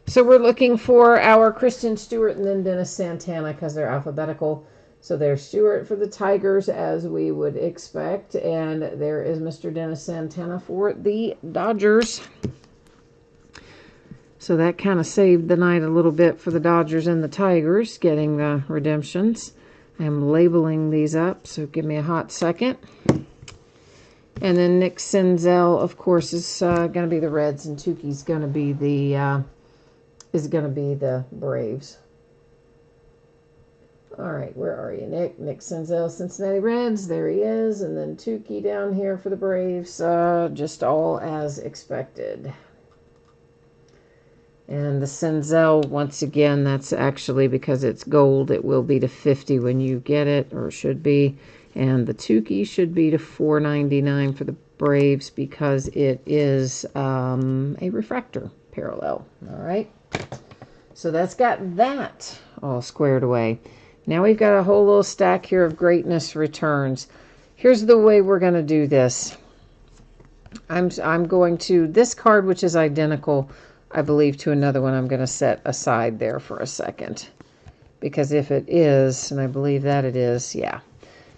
So we're looking for our Christian Stewart and then Dennis Santana because they're alphabetical. So there's Stewart for the Tigers, as we would expect. And there is Mr. Dennis Santana for the Dodgers. So that kind of saved the night a little bit for the Dodgers and the Tigers getting the redemptions. I'm labeling these up, so give me a hot second. And then Nick Senzel, of course, is going to be the Reds, and Tukey's going to be the Braves. All right, where are you, Nick? Nick Senzel, Cincinnati Reds. There he is. And then Tukey down here for the Braves. Just all as expected. And the Senzel, once again, that's actually because it's gold. It will be to 50 when you get it, or should be. And the Tukey should be to $4.99 for the Braves because it is a refractor parallel. All right. So that's got that all squared away. Now we've got a whole little stack here of greatness returns. Here's the way we're going to do this. I'm going to, this card, which is identical, I believe, to another one, I'm going to set aside there for a second. Because if it is, and I believe that it is, yeah.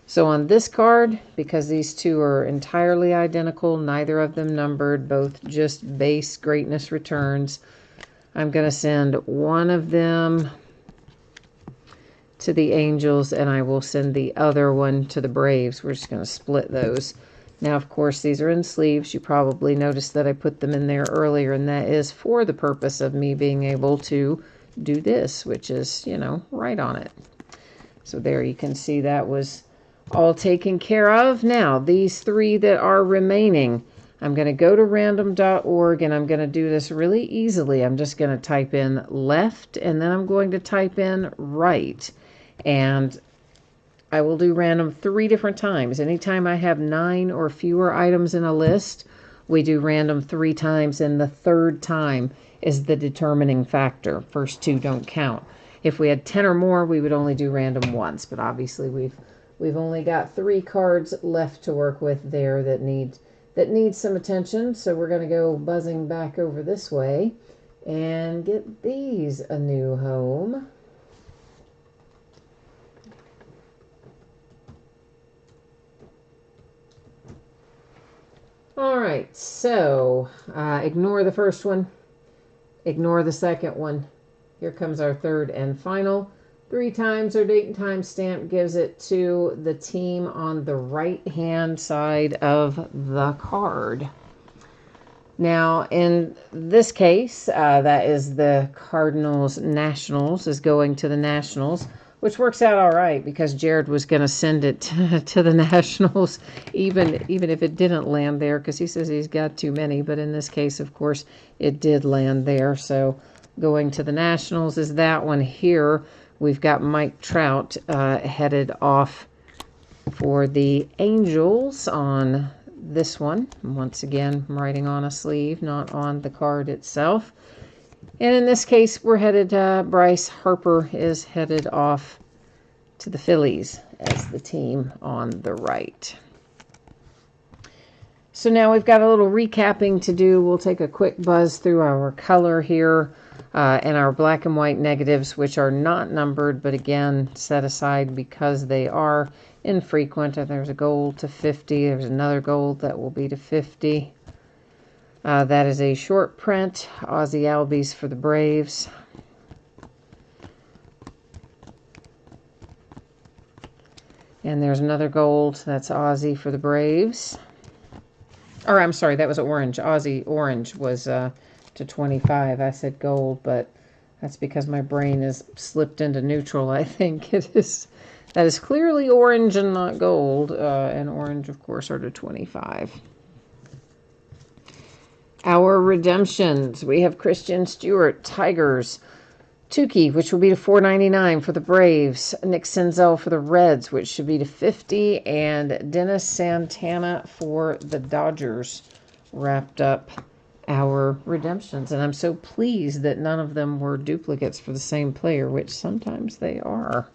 So on this card, because these two are entirely identical, neither of them numbered, both just base greatness returns, I'm going to send one of them to the Angels, and I will send the other one to the Braves. We're just going to split those. Now, of course, these are in sleeves. You probably noticed that I put them in there earlier, and that is for the purpose of me being able to do this, which is, right on it. So there you can see that was all taken care of. Now, these three that are remaining, I'm going to go to random.org, and I'm going to do this really easily. I'm just going to type in left, and then I'm going to type in right. And I will do random 3 different times. Anytime I have 9 or fewer items in a list, we do random 3 times, and the third time is the determining factor. First 2 don't count. If we had 10 or more, we would only do random once, but obviously we've only got 3 cards left to work with there that need some attention. So we're going to go buzzing back over this way and get these a new home. right, so ignore the first one, ignore the second one. Here comes our third and final. 3 times our date and time stamp gives it to the team on the right-hand side of the card. Now, in this case, that is the Cardinals Nationals is going to the Nationals, which works out all right because Jared was going to send it to the Nationals, even if it didn't land there, because he says he's got too many. But in this case, of course, it did land there. So going to the Nationals is that one here. We've got Mike Trout headed off for the Angels on this one. Once again, I'm writing on a sleeve, not on the card itself. And in this case, we're headed, Bryce Harper is headed off to the Phillies as the team on the right. So now we've got a little recapping to do. We'll take a quick buzz through our color here and our black and white negatives, which are not numbered, but again, set aside because they are infrequent. There's a gold to 50. There's another gold that will be to 50. That is a short print. Ozzie Albies for the Braves. And there's another gold. That's Ozzie for the Braves. Or I'm sorry, that was orange. Ozzie orange was to 25. I said gold, but that's because my brain is slipped into neutral. I think it is. That is clearly orange and not gold. And orange, of course, are to 25. Our redemptions. We have Christian Stewart, Tigers. Tukey, which will be to $4.99 for the Braves. Nick Senzel for the Reds, which should be to $50. And Dennis Santana for the Dodgers wrapped up our redemptions. And I'm so pleased that none of them were duplicates for the same player, which sometimes they are.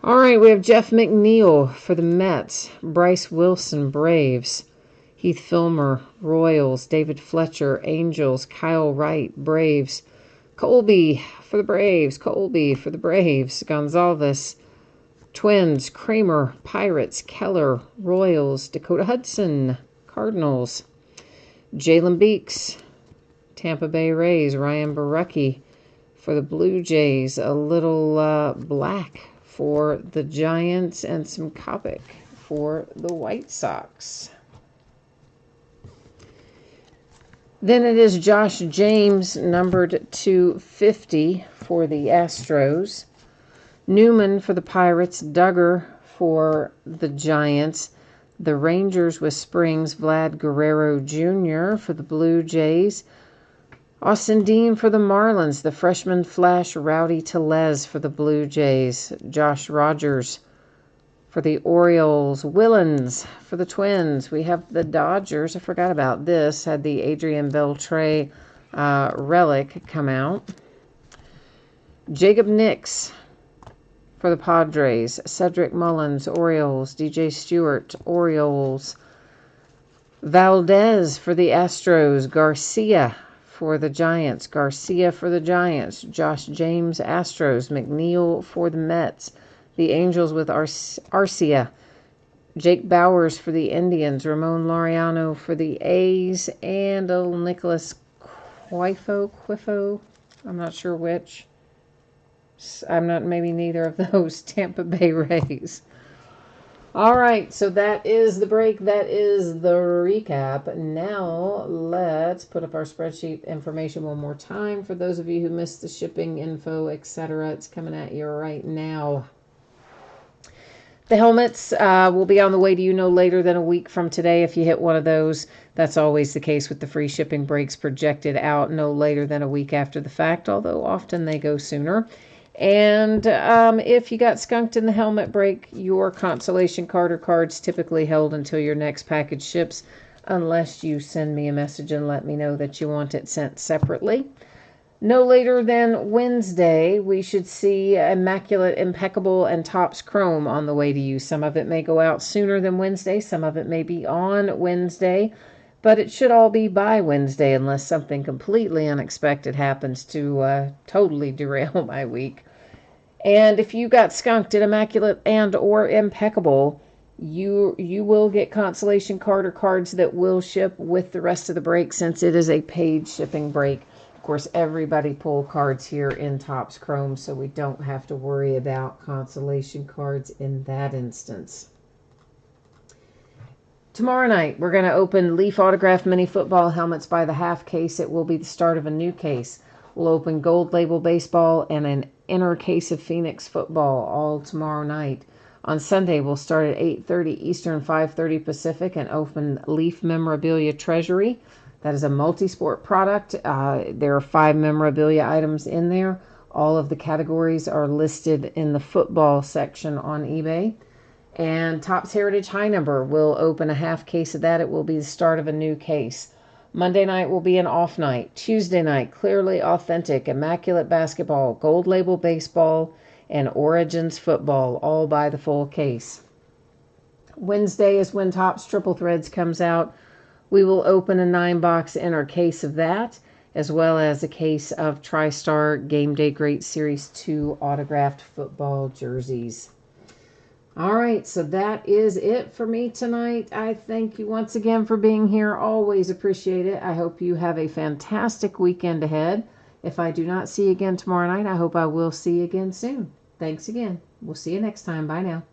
All right, we have Jeff McNeil for the Mets. Bryce Wilson, Braves. Heath Filmer, Royals. David Fletcher, Angels. Kyle Wright, Braves. Colby for the Braves. Colby for the Braves. Gonzalez, Twins. Kramer, Pirates. Keller, Royals. Dakota Hudson, Cardinals. Jalen Beeks, Tampa Bay Rays. Ryan Barucki for the Blue Jays. A little black for the Giants and some Kopech for the White Sox. Then it is Josh James, numbered to 50 for the Astros. Newman for the Pirates. Duggar for the Giants. The Rangers with Springs. Vlad Guerrero Jr. for the Blue Jays. Austin Dean for the Marlins. The freshman flash, Rowdy Tellez for the Blue Jays. Josh Rogers for the Orioles. Willens for the Twins. We have the Dodgers. I forgot about this. Had the Adrian Beltre relic come out. Jacob Nix for the Padres. Cedric Mullins, Orioles. DJ Stewart, Orioles. Valdez for the Astros. Garcia for the Giants. Garcia for the Giants. Josh James, Astros. McNeil for the Mets. The Angels with Arcia. Jake Bowers for the Indians. Ramon Laureano for the A's. And Nicholas Quifo. I'm not sure which. I'm not, maybe neither of those. Tampa Bay Rays. All right, so that is the break. That is the recap. Now let's put up our spreadsheet information one more time for those of you who missed the shipping info, etc. It's coming at you right now. The helmets will be on the way to you no later than a week from today. If you hit one of those, that's always the case with the free shipping breaks projected out no later than a week after the fact, although often they go sooner. And if you got skunked in the helmet break, your consolation card or cards typically held until your next package ships, unless you send me a message and let me know that you want it sent separately. No later than Wednesday, we should see Immaculate, Impeccable, and Topps Chrome on the way to you. Some of it may go out sooner than Wednesday. Some of it may be on Wednesday. But it should all be by Wednesday unless something completely unexpected happens to totally derail my week. And if you got skunked at Immaculate and or Impeccable, You will get consolation card or cards that will ship with the rest of the break since it is a paid shipping break. Of course, everybody pull cards here in Topps Chrome, so we don't have to worry about consolation cards in that instance. Tomorrow night, we're going to open Leaf Autograph Mini Football Helmets by the half case. It will be the start of a new case. We'll open Gold Label Baseball and an inner case of Phoenix Football all tomorrow night. On Sunday, we'll start at 8:30 Eastern, 5:30 Pacific, and open Leaf Memorabilia Treasury. That is a multi-sport product. There are 5 memorabilia items in there. All of the categories are listed in the football section on eBay. And Topps Heritage High Number will open a half case of that. It will be the start of a new case. Monday night will be an off night. Tuesday night, Clearly Authentic, Immaculate Basketball, Gold Label Baseball, and Origins Football, all by the full case. Wednesday is when Topps Triple Threads comes out. We will open a 9-box inner case of that, as well as a case of TriStar Game Day Great Series 2 autographed football jerseys. All right, so that is it for me tonight. I thank you once again for being here. Always appreciate it. I hope you have a fantastic weekend ahead. If I do not see you again tomorrow night, I hope I will see you again soon. Thanks again. We'll see you next time. Bye now.